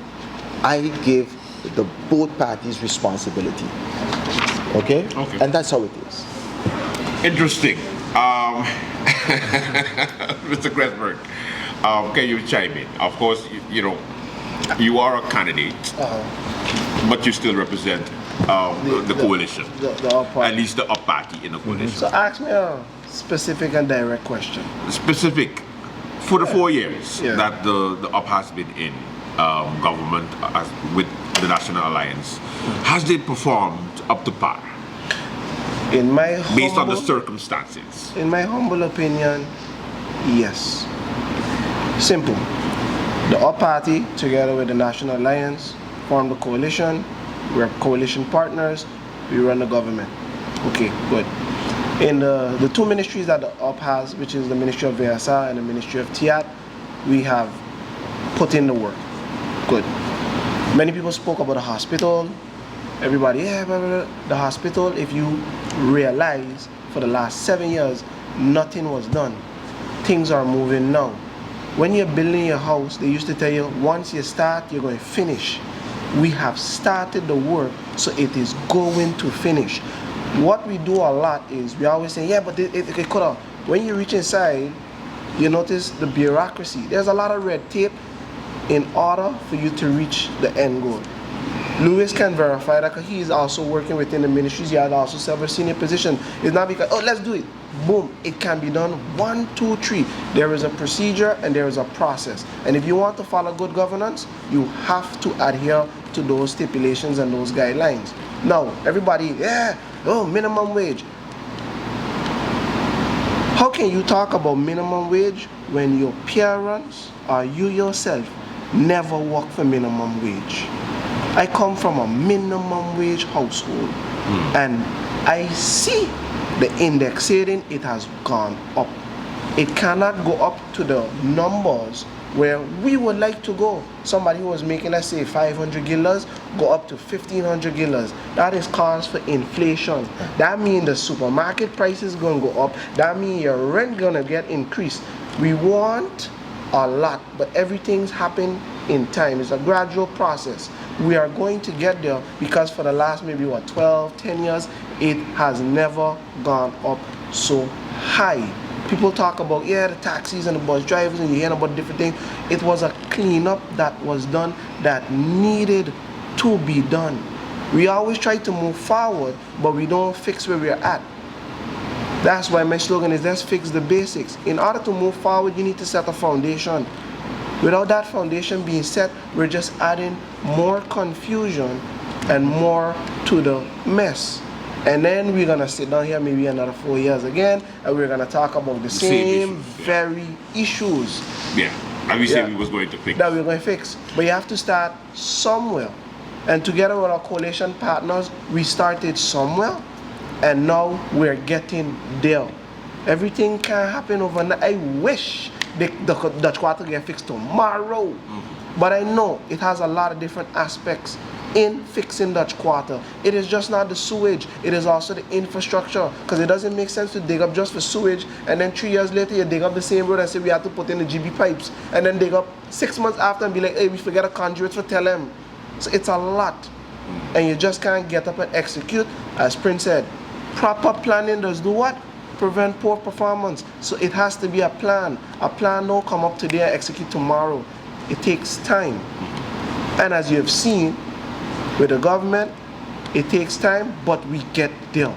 S6: I give the both parties' responsibility. Okay? And that's how it is.
S5: Interesting. Mr. Gressberg, can you chime in? Of course, you know, you are a candidate, but you still represent the coalition, at least the up party in the coalition.
S8: So ask me a specific and direct question.
S5: Specific, for the 4 years that the up has been in government with the National Alliance, has they performed up to par?
S8: In my
S5: based on the circumstances.
S8: In my humble opinion, yes. Simple. The up party, together with the National Alliance, formed a coalition. We're coalition partners. We run the government. Okay, good. In the two ministries that the up has, which is the Ministry of VSA and the Ministry of TIAT, we have put in the work. Good. Many people spoke about the hospital. Everybody, blah, blah, blah. The hospital, if you realize, for the last 7 years, nothing was done. Things are moving now. When you're building your house, they used to tell you, once you start, you're going to finish. We have started the work, so it is going to finish. What we do a lot is, we always say, yeah, but it could have. When you reach inside, you notice the bureaucracy. There's a lot of red tape in order for you to reach the end goal. Louis can verify that because he is also working within the ministries. He has also several senior positions. It's not because, oh, let's do it. Boom. It can be done 1, 2, 3. There is a procedure and there is a process. And if you want to follow good governance, you have to adhere to those stipulations and those guidelines. Now, everybody, minimum wage. How can you talk about minimum wage when your parents or you yourself never work for minimum wage? I come from a minimum wage household, and I see the indexating, it has gone up. It cannot go up to the numbers where we would like to go. Somebody who was making, let's say, 500 guilders, go up to 1,500 guilders. That is cause for inflation. That means the supermarket price is going to go up. That means your rent going to get increased. We want a lot, but everything's happened in time. It's a gradual process. We are going to get there because for the last maybe 12, 10 years, it has never gone up so high. People talk about, the taxis and the bus drivers, and you hear about different things. It was a cleanup that was done that needed to be done. We always try to move forward, but we don't fix where we're at. That's why my slogan is, let's fix the basics. In order to move forward, you need to set a foundation. Without that foundation being set, we're just adding more confusion and more to the mess. And then we're going to sit down here maybe another 4 years again, and we're going to talk about the same very issues.
S5: Yeah, and we said we was going to fix.
S8: That we're going to fix. But you have to start somewhere. And together with our coalition partners, we started somewhere, and now we're getting there. Everything can happen overnight. I wish the Dutch Quarter get fixed tomorrow. But I know it has a lot of different aspects in fixing Dutch Quarter. It is just not the sewage, it is also the infrastructure. Because it doesn't make sense to dig up just for sewage and then 3 years later you dig up the same road and say we have to put in the GB pipes. And then dig up 6 months after and be like, hey, we forget a conduit for tell them. So it's a lot. And you just can't get up and execute. As Prince said, proper planning does do what? Prevent poor performance. So it has to be a plan. A plan don't come up today and execute tomorrow. It takes time. And as you have seen with the government, it takes time, but we get there.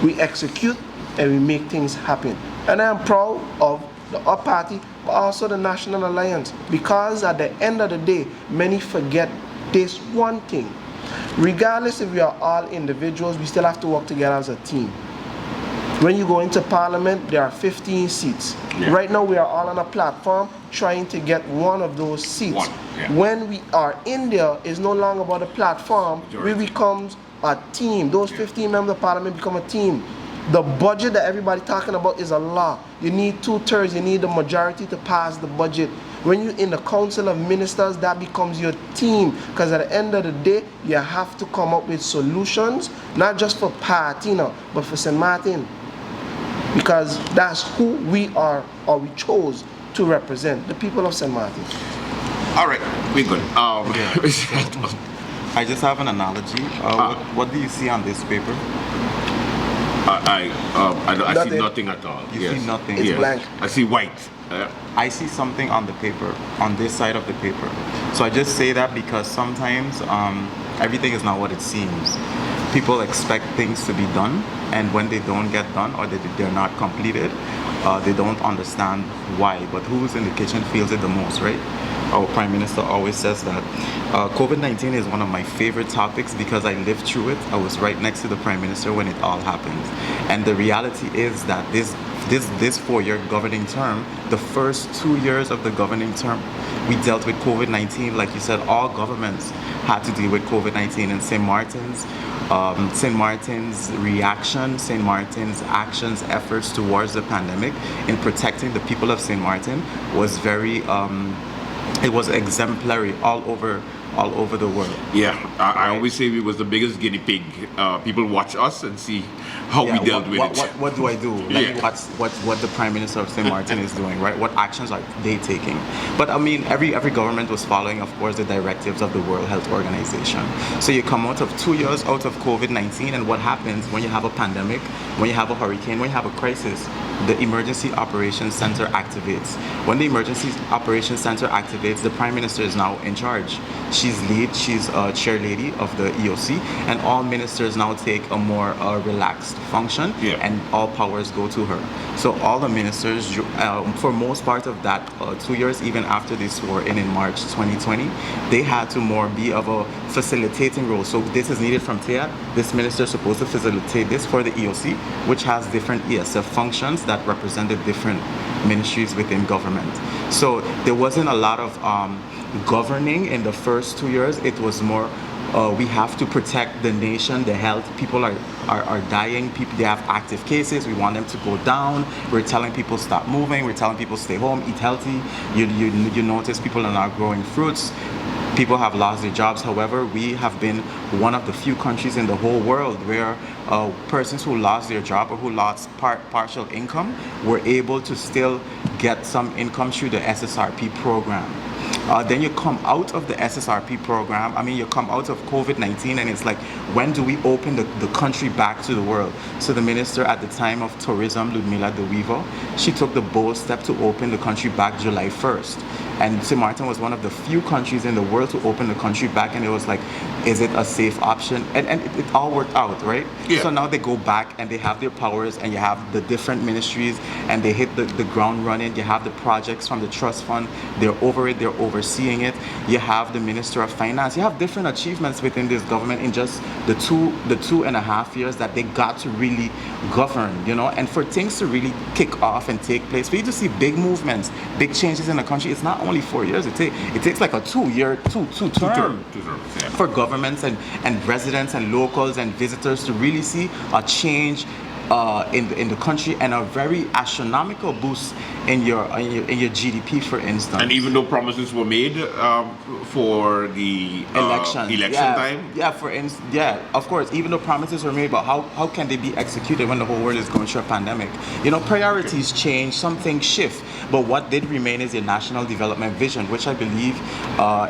S8: We execute and we make things happen. And I am proud of the UP Party, but also the National Alliance, because at the end of the day, many forget this one thing. Regardless if we are all individuals, we still have to work together as a team. When you go into Parliament, there are 15 seats. Yeah. Right now, we are all on a platform trying to get one of those seats. When we are in there, it's no longer about a platform. We become a team. Those 15 members of Parliament become a team. The budget that everybody talking about is a law. You need 2/3. You need the majority to pass the budget. When you're in the Council of Ministers, that becomes your team. Because at the end of the day, you have to come up with solutions, not just for Patina, but for St. Martin. Because that's who we are, or we chose to represent, the people of St. Martin.
S5: All right, we're good.
S7: I just have an analogy. What do you see on this paper?
S5: I see nothing at all.
S7: You see nothing.
S8: It's blank.
S5: I see white.
S7: I see something on the paper, on this side of the paper. So I just say that because sometimes everything is not what it seems. People expect things to be done, and when they don't get done or they're not completed, they don't understand why. But who's in the kitchen feels it the most, right? Our Prime Minister always says that. COVID-19 is one of my favorite topics because I lived through it. I was right next to the Prime Minister when it all happened. And the reality is that this 4-year governing term, the first 2 years of the governing term, we dealt with COVID-19. Like you said, all governments had to deal with COVID-19, and St. Martin's reaction, St. Martin's actions, efforts towards the pandemic in protecting the people of St. Martin was very, it was exemplary all over the world.
S5: Yeah, I always say we was the biggest guinea pig. People watch us and see how we dealt with it.
S7: What do I do? Let me watch what the Prime Minister of St. Martin is doing, right? What actions are they taking? But I mean, every government was following, of course, the directives of the World Health Organization. So you come out of 2 years out of COVID-19, and what happens when you have a pandemic, when you have a hurricane, when you have a crisis? The Emergency Operations Center activates. When the Emergency Operations Center activates, the Prime Minister is now in charge. She's lead, she's chair lady of the EOC, and all ministers now take a more relaxed function, and all powers go to her. So all the ministers, for most part of that 2 years, even after they swore in March 2020, they had to more be of a facilitating role. So this is needed from TEA. This minister is supposed to facilitate this for the EOC, which has different ESF functions that represented different ministries within government. So there wasn't a lot of governing in the first 2 years. It was more we have to protect the nation, the health. People are dying. People, they have active cases. We want them to go down. We're telling people stop moving. We're telling people stay home, eat healthy. You notice people are not growing fruits. People have lost their jobs. However, we have been one of the few countries in the whole world where persons who lost their job or who lost partial income were able to still get some income through the SSRP program. Then you come out of the SSRP program. I mean, you come out of COVID-19, and it's like, when do we open the country back to the world? So the minister at the time of tourism, Ludmila De Weaver, she took the bold step to open the country back July 1st. And St. Martin was one of the few countries in the world to open the country back, and it was like, is it a safe option? And it all worked out, right? Yeah. So now they go back and they have their powers, and you have the different ministries, and they hit the ground running. You have the projects from the trust fund. They're over it. They're overseeing it. You have the Minister of Finance. You have different achievements within this government in just the 2.5 years that they got to really govern, you know. And for things to really kick off and take place, for you to see big movements, big changes in the country, it's not only 4 years. It takes like a two term for governments and residents and locals and visitors to really see a change in the country, and a very astronomical boost in your GDP, for instance.
S5: And even though promises were made for the election time,
S7: of course, even though promises were made, but how can they be executed when the whole world is going through a pandemic? You know, priorities change, some things shift, but what did remain is your national development vision, which I believe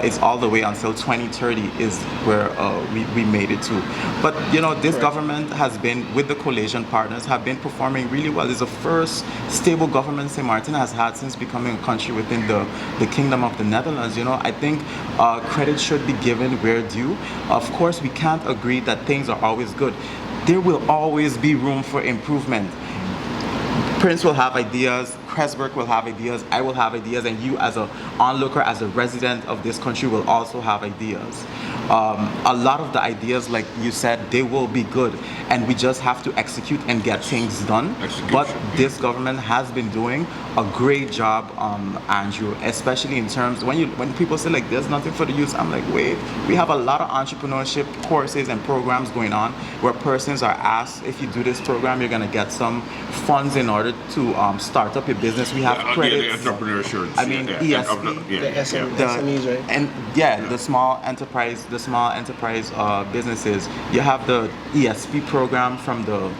S7: is all the way until 2030 is where we made it to. But you know, this government has been, with the coalition partners, have been performing really well. It's the first stable government St. Martin has had since becoming a country within the Kingdom of the Netherlands. You know, I think credit should be given where due. Of course, we can't agree that things are always good. There will always be room for improvement. Prince will have ideas, Kresberg will have ideas, I will have ideas, and you as an onlooker, as a resident of this country, will also have ideas. A lot of the ideas, like you said, they will be good, and we just have to execute and get things done. But this government has been doing a great job, Andrew, especially in terms, when people say like there's nothing for the youth, I'm like, wait, we have a lot of entrepreneurship courses and programs going on where persons are asked, if you do this program, you're going to get some funds in order to start up your business. We have credits.
S5: The entrepreneurship.
S7: I mean, ESP,
S8: the SMEs, right?
S7: And the small enterprise businesses. You have the ESP program from the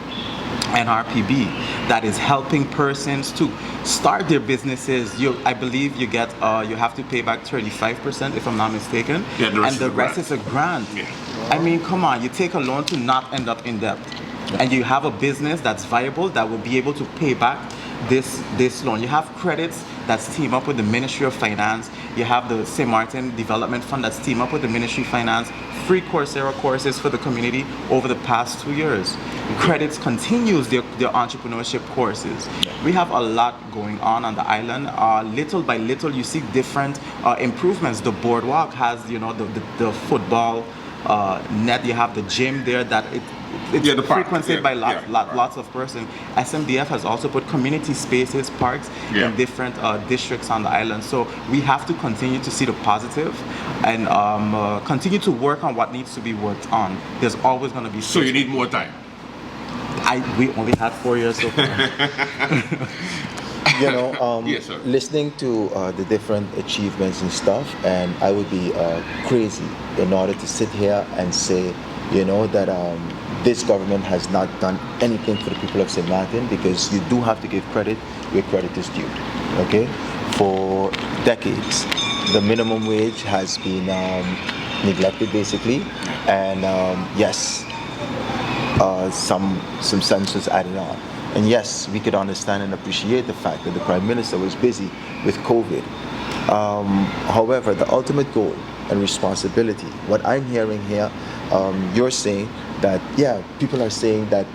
S7: NRPB that is helping persons to start their businesses. I believe you get you have to pay back 35% if I'm not mistaken, and the rest is a grant.
S5: Yeah.
S7: I mean, come on, you take a loan to not end up in debt, and you have a business that's viable that will be able to pay back this loan. You have credits that's team up with the Ministry of Finance. You have the St. Martin Development Fund that's team up with the Ministry of Finance. Free Coursera courses for the community over the past 2 years. Credits continues their entrepreneurship courses. We have a lot going on the island. Little by little, you see different improvements. The boardwalk has, the football net. You have the gym there that it's frequented by lots of persons. SMDF has also put community spaces, parks in different districts on the island. So we have to continue to see the positive and continue to work on what needs to be worked on. There's always going to be.
S5: So you need more time.
S7: We only had 4 years so far.
S5: Yes, sir.
S6: Listening to the different achievements and stuff, and I would be crazy in order to sit here and say, that this government has not done anything for the people of St. Martin, because you do have to give credit where credit is due. Okay, for decades, the minimum wage has been neglected basically, and yes, some census added on. And yes, we could understand and appreciate the fact that the Prime Minister was busy with COVID. However, the ultimate goal and responsibility, what I'm hearing here, you're saying that, people are saying that,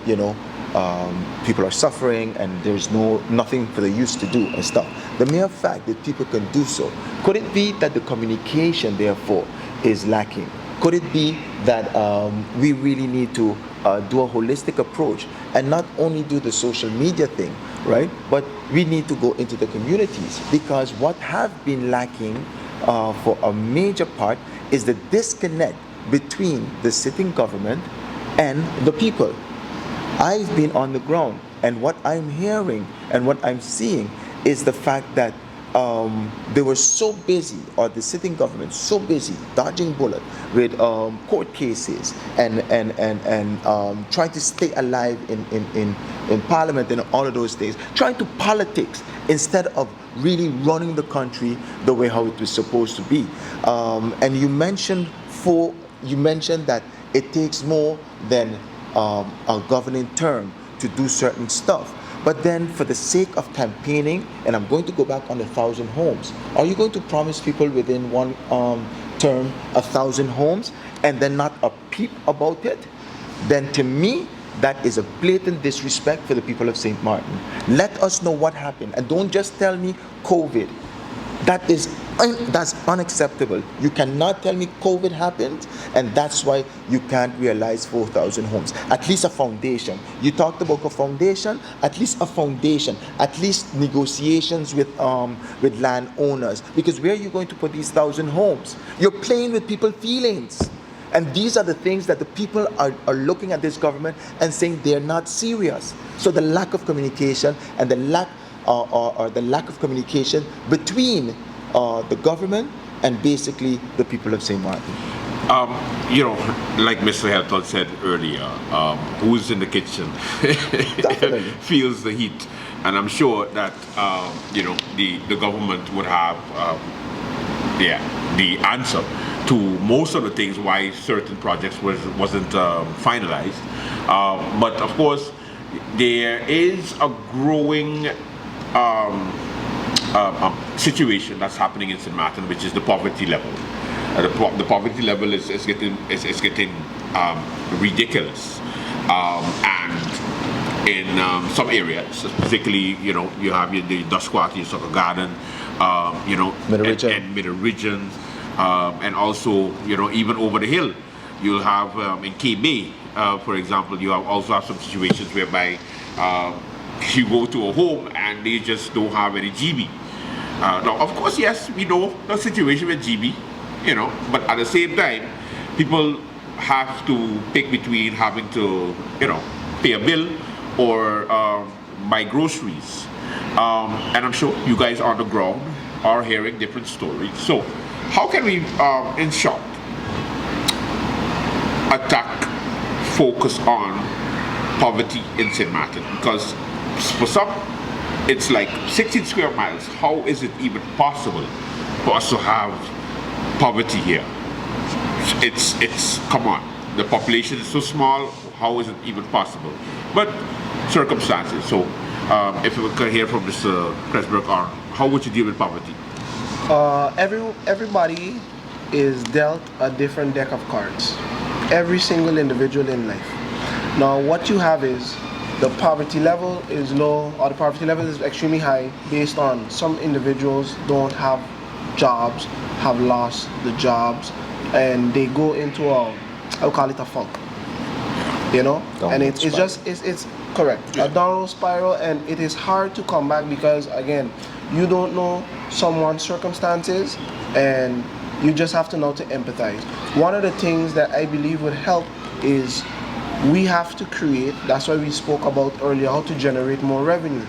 S6: people are suffering and there's nothing for the youth to do and stuff. The mere fact that people can do so, could it be that the communication, therefore, is lacking? Could it be that we really need to do a holistic approach and not only do the social media thing, right? But we need to go into the communities, because what have been lacking for a major part is the disconnect between the sitting government and the people. I've been on the ground, and what I'm hearing and what I'm seeing is the fact that they were so busy, or the sitting government so busy dodging bullet with court cases and trying to stay alive in parliament and all of those things, trying to politics instead of really running the country the way how it was supposed to be. And you mentioned that it takes more than a governing term to do certain stuff. But then, for the sake of campaigning, and I'm going to go back on the 1,000 homes, are you going to promise people within one term 1,000 homes and then not a peep about it? Then to me, that is a blatant disrespect for the people of St. Martin. Let us know what happened, and don't just tell me COVID. That's unacceptable. You cannot tell me COVID happened, and that's why you can't realize 4,000 homes. At least a foundation. You talked about a foundation. At least a foundation. At least negotiations with landowners. Because where are you going to put these 1,000 homes? You're playing with people's feelings. And these are the things that the people are looking at this government and saying they're not serious. So the lack of communication and the lack of communication between the government and basically the people of St. Martin.
S5: Like Mr. Hertog said earlier, who's in the kitchen feels the heat. And I'm sure that, the government would have the answer to most of the things why certain projects wasn't finalized. But of course, there is a growing situation that's happening in St. Martin, which is the poverty level. The poverty level is getting ridiculous, and in some areas, particularly you have the Dusquati Soccer Garden, and Middle Region, and also even over the hill, you'll have in K Bay, for example, you also have some situations whereby you go to a home and they just don't have any GB. Now, of course, yes, we know the situation with GB, but at the same time, people have to pick between having to, pay a bill or buy groceries. And I'm sure you guys on the ground are hearing different stories. So, how can we, in short, focus on poverty in St. Martin? Because for some, it's like 16 square miles. How is it even possible for us to have poverty here? It's come on. The population is so small. How is it even possible? But circumstances. So, if we could hear from Mr. Pressburg, how would you deal with poverty?
S8: Everybody is dealt a different deck of cards. Every single individual in life. Now, what you have is the poverty level is low, or the poverty level is extremely high, based on some individuals don't have jobs, have lost the jobs, and they go into I would call it a funk. You know, and it's correct, a downward spiral, and it is hard to come back because again, you don't know someone's circumstances, and you just have to know to empathize. One of the things that I believe would help is we have to create, that's why we spoke about earlier, how to generate more revenue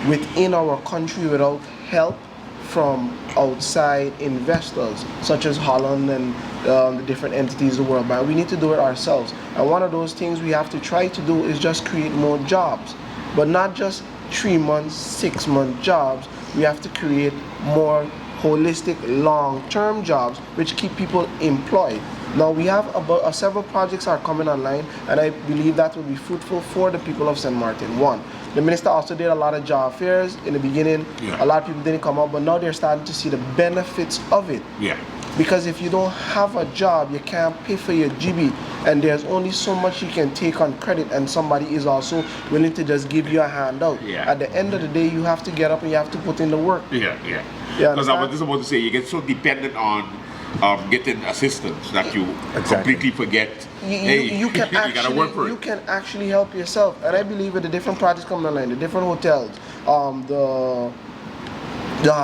S8: within our country without help from outside investors, such as Holland and the different entities, the World Bank. We need to do it ourselves. And one of those things we have to try to do is just create more jobs, but not just 3 months, 6 month jobs. We have to create more holistic, long-term jobs which keep people employed. Now we have about several projects are coming online, and I believe that will be fruitful for the people of St. Martin. One, the minister also did a lot of job fairs in the beginning. A lot of people didn't come up, but now they're starting to see the benefits of it. Because if you don't have a job, you can't pay for your GB, and there's only so much you can take on credit, and somebody is also willing to just give you a handout. At the end of the day, you have to get up and you have to put in the work.
S5: Because I was just about to say, you get so dependent on getting assistance that you completely forget. You can actually, you gotta work for it.
S8: You can actually help yourself, and I believe with the different projects coming online, the different hotels, the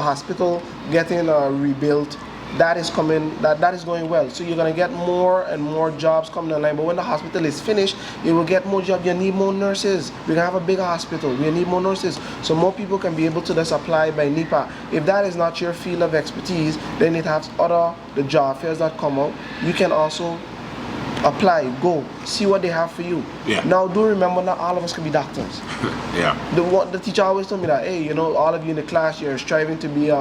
S8: hospital getting rebuilt, that is coming, that is going well. So you're gonna get more and more jobs coming online. But when the hospital is finished, you will get more jobs. You need more nurses. We're gonna have a bigger hospital. We need more nurses, so more people can be able to just apply by NEPA. If that is not your field of expertise, then it has the job fairs that come out. You can also apply, go, see what they have for you. Now, do remember, not all of us can be doctors. The teacher always told me that, hey, you know, all of you in the class, you're striving to be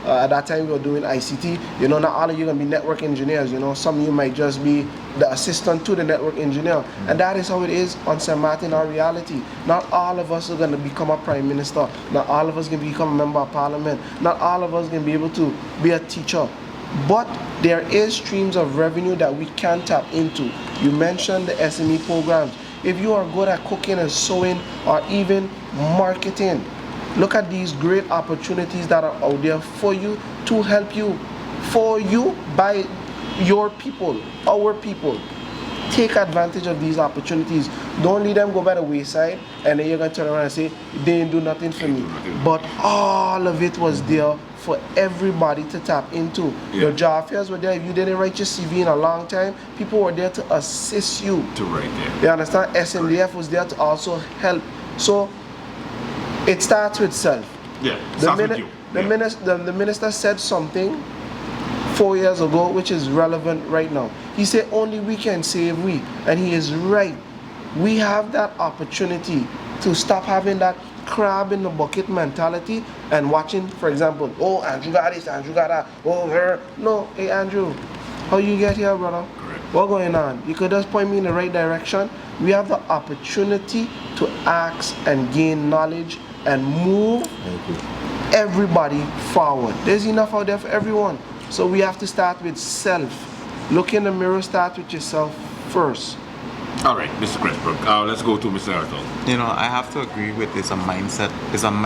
S8: at that time we were doing ICT, you know, not all of you are going to be network engineers, you know, some of you might just be the assistant to the network engineer. And that is how it is on St. Martin, our reality. Not all of us are going to become a prime minister. Not all of us can become a member of parliament. Not all of us can be able to be a teacher. But there is streams of revenue that we can tap into. You mentioned the SME programs. If you are good at cooking and sewing or even marketing, look at these great opportunities that are out there for you, to help you, for you, by your people, our people. Take advantage of these opportunities. Don't let them go by the wayside, and then you're going to turn around and say, they didn't do nothing for me. But all of it was there for everybody to tap into. Your job fairs were there. If you didn't write your CV in a long time, people were there to assist you.
S5: To write there.
S8: You understand? SMDF was there to also help. So it starts with self. The minister said something 4 years ago which is relevant right now. He said only we can save we, and he is right. We have that opportunity to stop having that crab in the bucket mentality and watching, for example, oh, Andrew got this, Andrew got that, oh, her. No, hey Andrew, how you get here, brother? What's going on? You could just point me in the right direction. We have the opportunity to ask and gain knowledge and move everybody forward. There's enough out there for everyone. So we have to start with self. Look in the mirror, start with yourself first.
S5: All right, Mr. Pressburg, let's go to Mr. Ertel.
S7: You know, I have to agree with this. A mindset.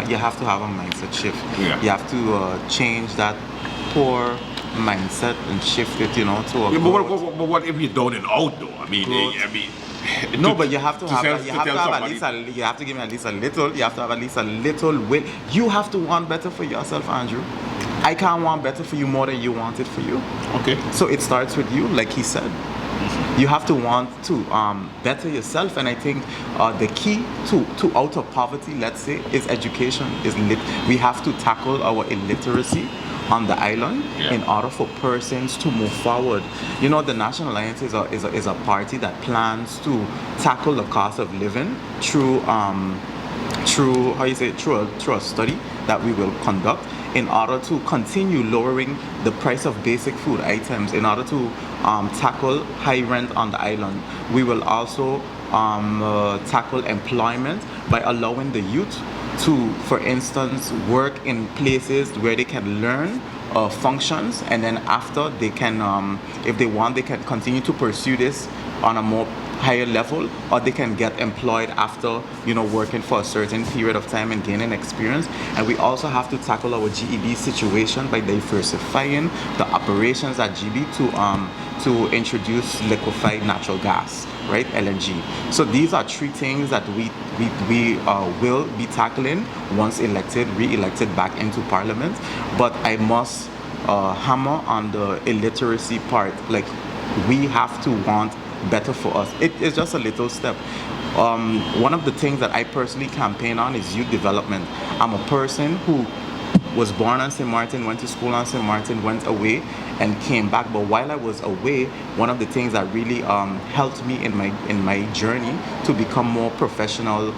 S7: You have to have a mindset shift. You have to change that poor mindset and shift it, you know, to a
S5: but what if you're down and out, though? I mean,
S7: no, but you have to have at least you have to give me at least a little. You have to have at least a little will. You have to want better for yourself, Andrew. I can't want better for you more than you want it for you. Okay. So it starts with you, like he said. You have to want to better yourself, and I think the key to out of poverty, let's say, is education. We have to tackle our illiteracy. on the island in order for persons to move forward. You know, the National Alliance is a party that plans to tackle the cost of living through through a study that we will conduct in order to continue lowering the price of basic food items, in order to tackle high rent on the island. We will also tackle employment by allowing the youth to, for instance, work in places where they can learn functions, and then after they can, if they want, they can continue to pursue this on a more higher level, or they can get employed after, you know, working for a certain period of time and gaining experience. And we also have to tackle our GEB situation by diversifying the operations at GB to introduce liquefied natural gas, right, LNG. So these are three things that we will be tackling once elected, re-elected back into Parliament. But I must hammer on the illiteracy part. Like, we have to want better for us. It's just a little step. One of the things that I personally campaign on is youth development. I'm a person who was born on St. Martin, went to school on St. Martin, went away and came back. But while I was away, one of the things that really helped me in my journey to become more professional,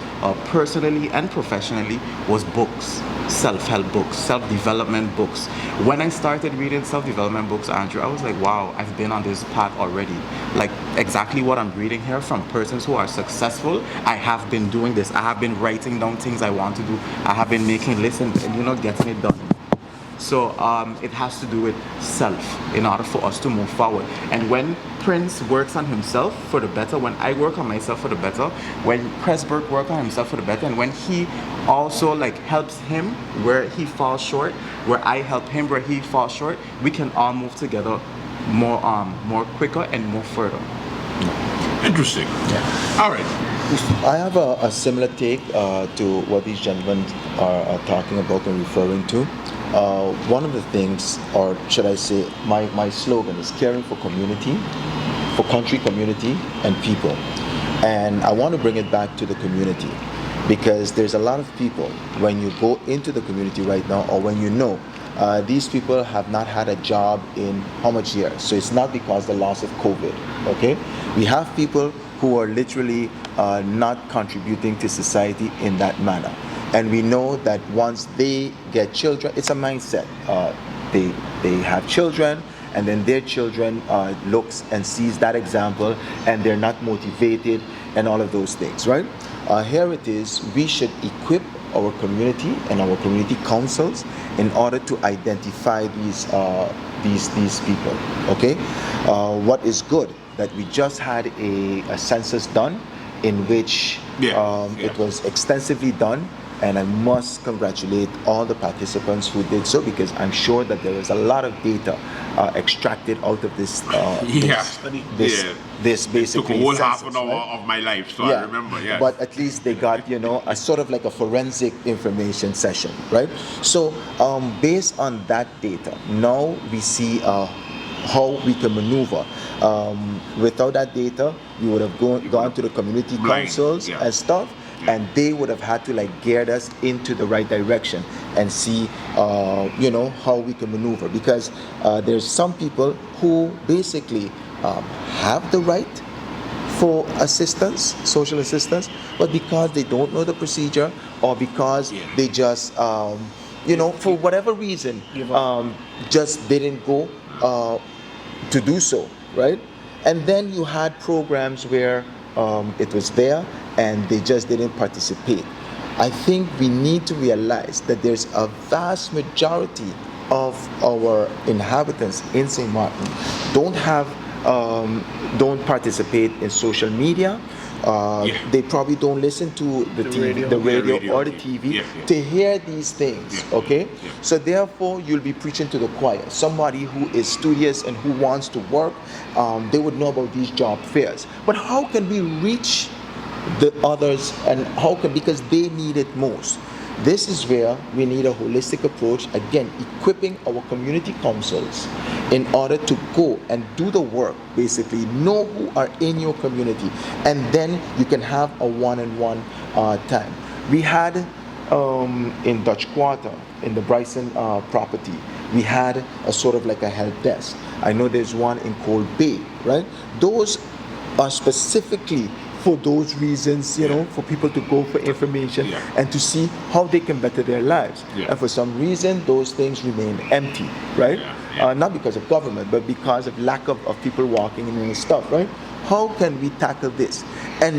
S7: personally and professionally, was books, self-help books, self-development books. When I started reading self-development books, Andrew, I was like, wow, I've been on this path already. Like, exactly what I'm reading here from persons who are successful. I have been doing this. I have been writing down things I want to do. I have been making lists and getting it done. So it has to do with self in order for us to move forward. And when Prince works on himself for the better, when I work on myself for the better, when Pressburg works on himself for the better, and when he also helps him where he falls short, where I help him where he falls short, we can all move together more quicker and more further.
S5: Interesting.
S6: Yeah.
S5: All right.
S6: I have a similar take to what these gentlemen are talking about and referring to. One of the things, or should I say, my slogan is caring for community, for country, community, and people. And I want to bring it back to the community, because there's a lot of people, when you go into the community right now, or when you know, these people have not had a job in how much years? So it's not because the loss of COVID, okay? We have people who are literally not contributing to society in that manner. And we know that once they get children, it's a mindset. They have children, and then their children looks and sees that example, and they're not motivated and all of those things, right? Here it is, we should equip our community and our community councils in order to identify these people, okay? What is good, that we just had a census done in which it was extensively done, and I must congratulate all the participants who did so, because I'm sure that there is a lot of data extracted out of this this basically. It
S5: took a whole
S6: census,
S5: half an hour
S6: right?
S5: of my life, so I remember, yeah.
S6: But at least they got, a sort of like a forensic information session, right? So based on that data, now we see how we can maneuver. Without that data, we would have gone to the community councils and stuff, and they would have had to gear us into the right direction and see how we can maneuver, because there's some people who basically have the right for assistance, social assistance, but because they don't know the procedure, or because they just for whatever reason just didn't go to do so, right? And then you had programs where it was there and they just didn't participate. I think we need to realize that there's a vast majority of our inhabitants in St. Martin don't participate in social media. They probably don't listen to the radio or the TV to hear these things, okay? So therefore, you'll be preaching to the choir. Somebody who is studious and who wants to work, they would know about these job fairs. But how can we reach the others, and because they need it most? This is where we need a holistic approach, again, equipping our community councils in order to go and do the work, basically know who are in your community, and then you can have a one-on-one time. We had in Dutch Quarter, in the Bryson property, We had a sort of like a help desk. I know there's one in Cold Bay, right? Those are specifically for those reasons, you know, for people to go for information and to see how they can better their lives. And for some reason, those things remain empty, right? Not because of government, but because of lack of people walking in and stuff, right? How can we tackle this? And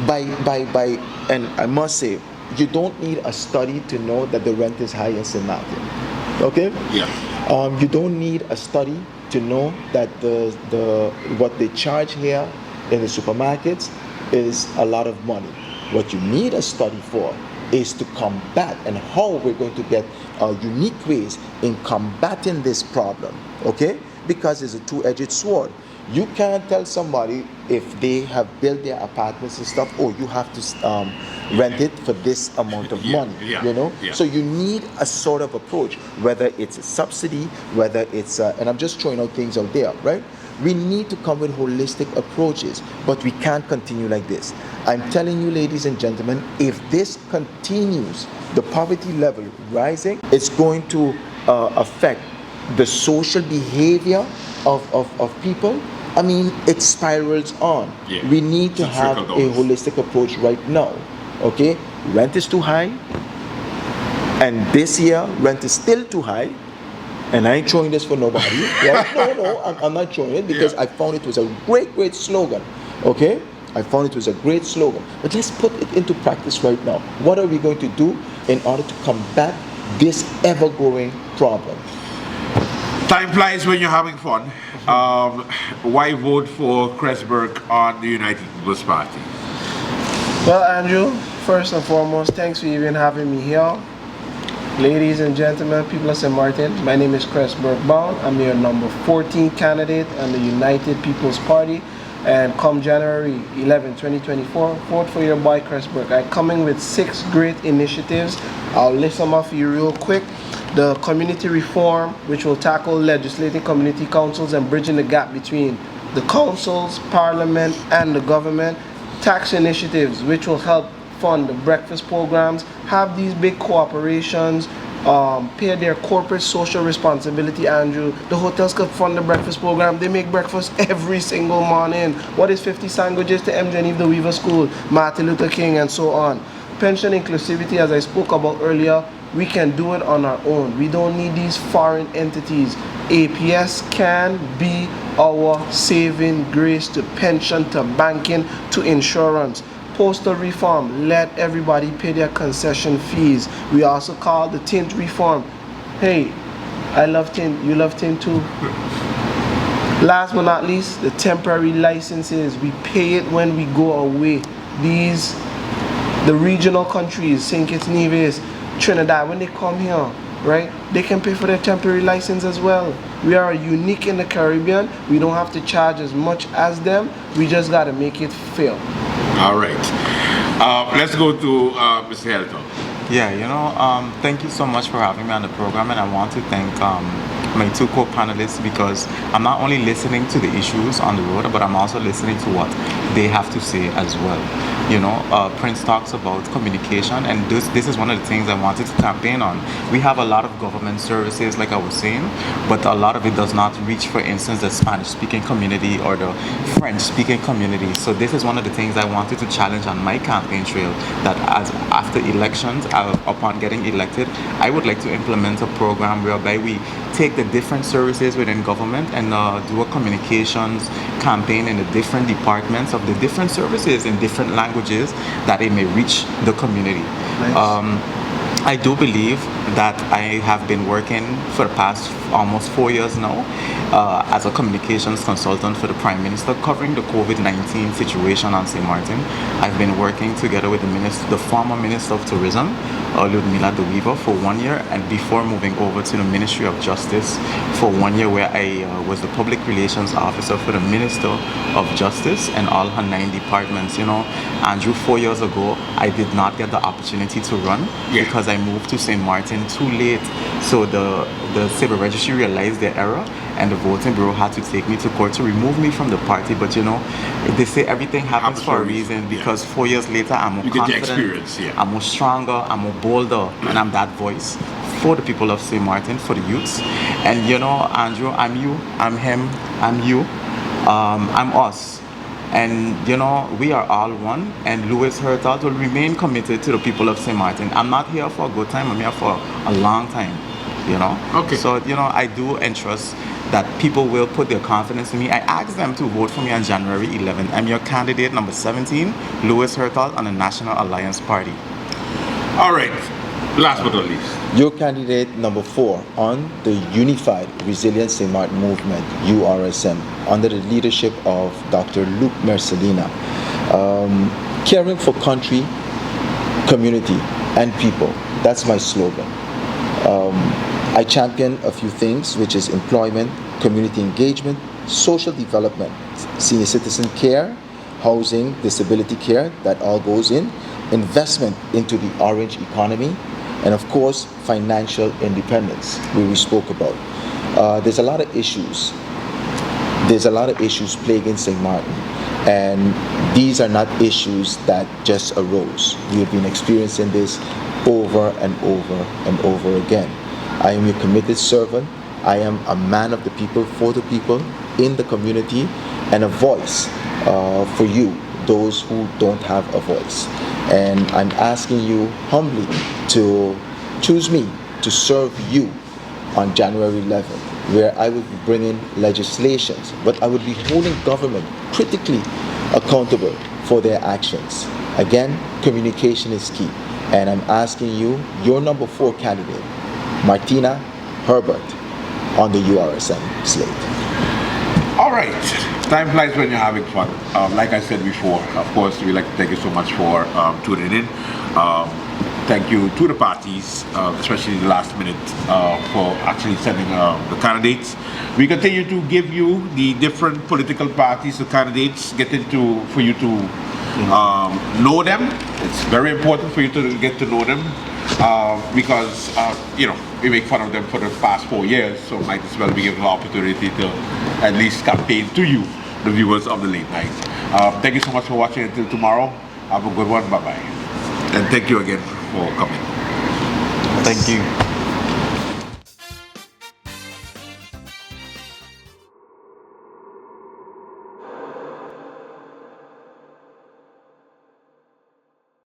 S6: and I must say, you don't need a study to know that the rent is high in St. Martin, okay? You don't need a study to know that the what they charge here in the supermarkets is a lot of money. What you need a study for is to combat and how we're going to get unique ways in combating this problem, okay? Because it's a two-edged sword. You can't tell somebody if they have built their apartments and stuff, oh, you have to rent it for this amount of money, you know? So you need a sort of approach, whether it's a subsidy, whether it's, and I'm just throwing out things out there, right? We need to come with holistic approaches, but we can't continue like this. I'm telling you, ladies and gentlemen, if this continues, the poverty level rising, it's going to affect the social behavior of people. I mean, it spirals on. We need to have a holistic approach right now, okay? Rent is too high, and this year, rent is still too high. And I ain't throwing this for nobody. Right? No, I'm not throwing it because I found it was a great slogan. Okay? I found it was a great slogan. But let's put it into practice right now. What are we going to do in order to combat this ever-growing problem?
S5: Time flies when you're having fun. Why vote for Cressburg on the United People's Party?
S8: Well, Andrew, first and foremost, thanks for even having me here. Ladies and gentlemen, people of St. Martin, my name is Cressburg Bound. I'm your number 14 candidate on the United People's Party. And come January 11, 2024, vote for your boy Cressburg. I'm coming with 6 great initiatives. I'll list them off for you real quick. The community reform, which will tackle legislating community councils and bridging the gap between the councils, parliament, and the government. Tax initiatives, which will help fund the breakfast programs, have these big corporations pay their corporate social responsibility, Andrew. The hotels could fund the breakfast program. They make breakfast every single morning. What is 50 sandwiches to M. Genevieve the Weaver School, Martin Luther King, and so on. Pension inclusivity, as I spoke about earlier, we can do it on our own. We don't need these foreign entities. APS can be our saving grace to pension, to banking, to insurance. Postal reform, let everybody pay their concession fees. We also call the tint reform. Hey, I love tint, you love tint too. Last but not least, the temporary licenses. We pay it when we go away. The regional countries, St. Kitts Nevis, Trinidad, when they come here, right, they can pay for their temporary license as well. We are unique in the Caribbean. We don't have to charge as much as them. We just got to make it fair.
S5: All right. Let's go to Mr. Helton.
S7: Yeah, you know, thank you so much for having me on the program, and I want to thank my 2 co-panelists, because I'm not only listening to the issues on the road, but I'm also listening to what they have to say as well. You know, Prince talks about communication, and this is one of the things I wanted to campaign on. We have a lot of government services, like I was saying, but a lot of it does not reach, for instance, the Spanish-speaking community or the French-speaking community. So this is one of the things I wanted to challenge on my campaign trail, that after elections, upon getting elected, I would like to implement a program whereby we take the different services within government and do a communications campaign in the different departments of the different services in different languages, that it may reach the community. Nice. I do believe that I have been working for the past almost 4 years now as a communications consultant for the Prime Minister, covering the COVID-19 situation on St. Martin. I've been working together with the former Minister of Tourism, Ludmila de Weaver, for 1 year, and before moving over to the Ministry of Justice for 1 year, where I was the Public Relations Officer for the Minister of Justice and all her 9 departments. You know, Andrew, 4 years ago, I did not get the opportunity to run because I moved to St. Martin came too late. So the civil registry realized their error, and the voting bureau had to take me to court to remove me from the party. But you know, they say everything happens for a reason, because 4 years later I'm more confident, I'm more stronger, I'm more bolder, and I'm that voice for the people of St. Martin, for the youths. And you know, Andrew, I'm you, I'm him, I'm you, I'm us. And you know, we are all one, and Louis Hurtado will remain committed to the people of St. Martin. I'm not here for a good time, I'm here for a long time, you know. Okay. So you know, I do entrust that people will put their confidence in me. I ask them to vote for me on January 11th. I'm your candidate number 17, Louis Hurtado, on the National Alliance Party.
S5: All right. Last but not least,
S6: your candidate number 4 on the Unified Resilient St. Martin Movement, URSM, under the leadership of Dr. Luke Mercelina. Caring for country, community, and people. That's my slogan. I champion a few things, which is employment, community engagement, social development, senior citizen care, housing, disability care, that all goes in, investment into the orange economy, and of course, financial independence, we spoke about. There's a lot of issues. There's a lot of issues plaguing St. Martin, and these are not issues that just arose. We have been experiencing this over and over and over again. I am your committed servant. I am a man of the people, for the people, in the community, and a voice for you, those who don't have a voice. And I'm asking you humbly to choose me to serve you on January 11th, where I will be bringing legislations, but I will be holding government critically accountable for their actions. Again, communication is key. And I'm asking you, your number 4 candidate, Martina Herbert, on the URSM slate.
S5: All right. Time flies when you're having fun. Like I said before, of course, we'd like to thank you so much for tuning in. Thank you to the parties, especially the last minute, for actually sending the candidates. We continue to give you the different political parties, the candidates, for you to know them. It's very important for you to get to know them, because you know, we make fun of them for the past 4 years, so might as well be given the opportunity to at least campaign to you, the viewers of the late night. Thank you so much for watching. Until tomorrow, have a good one. Bye bye, and thank you again for coming.
S7: Thank you.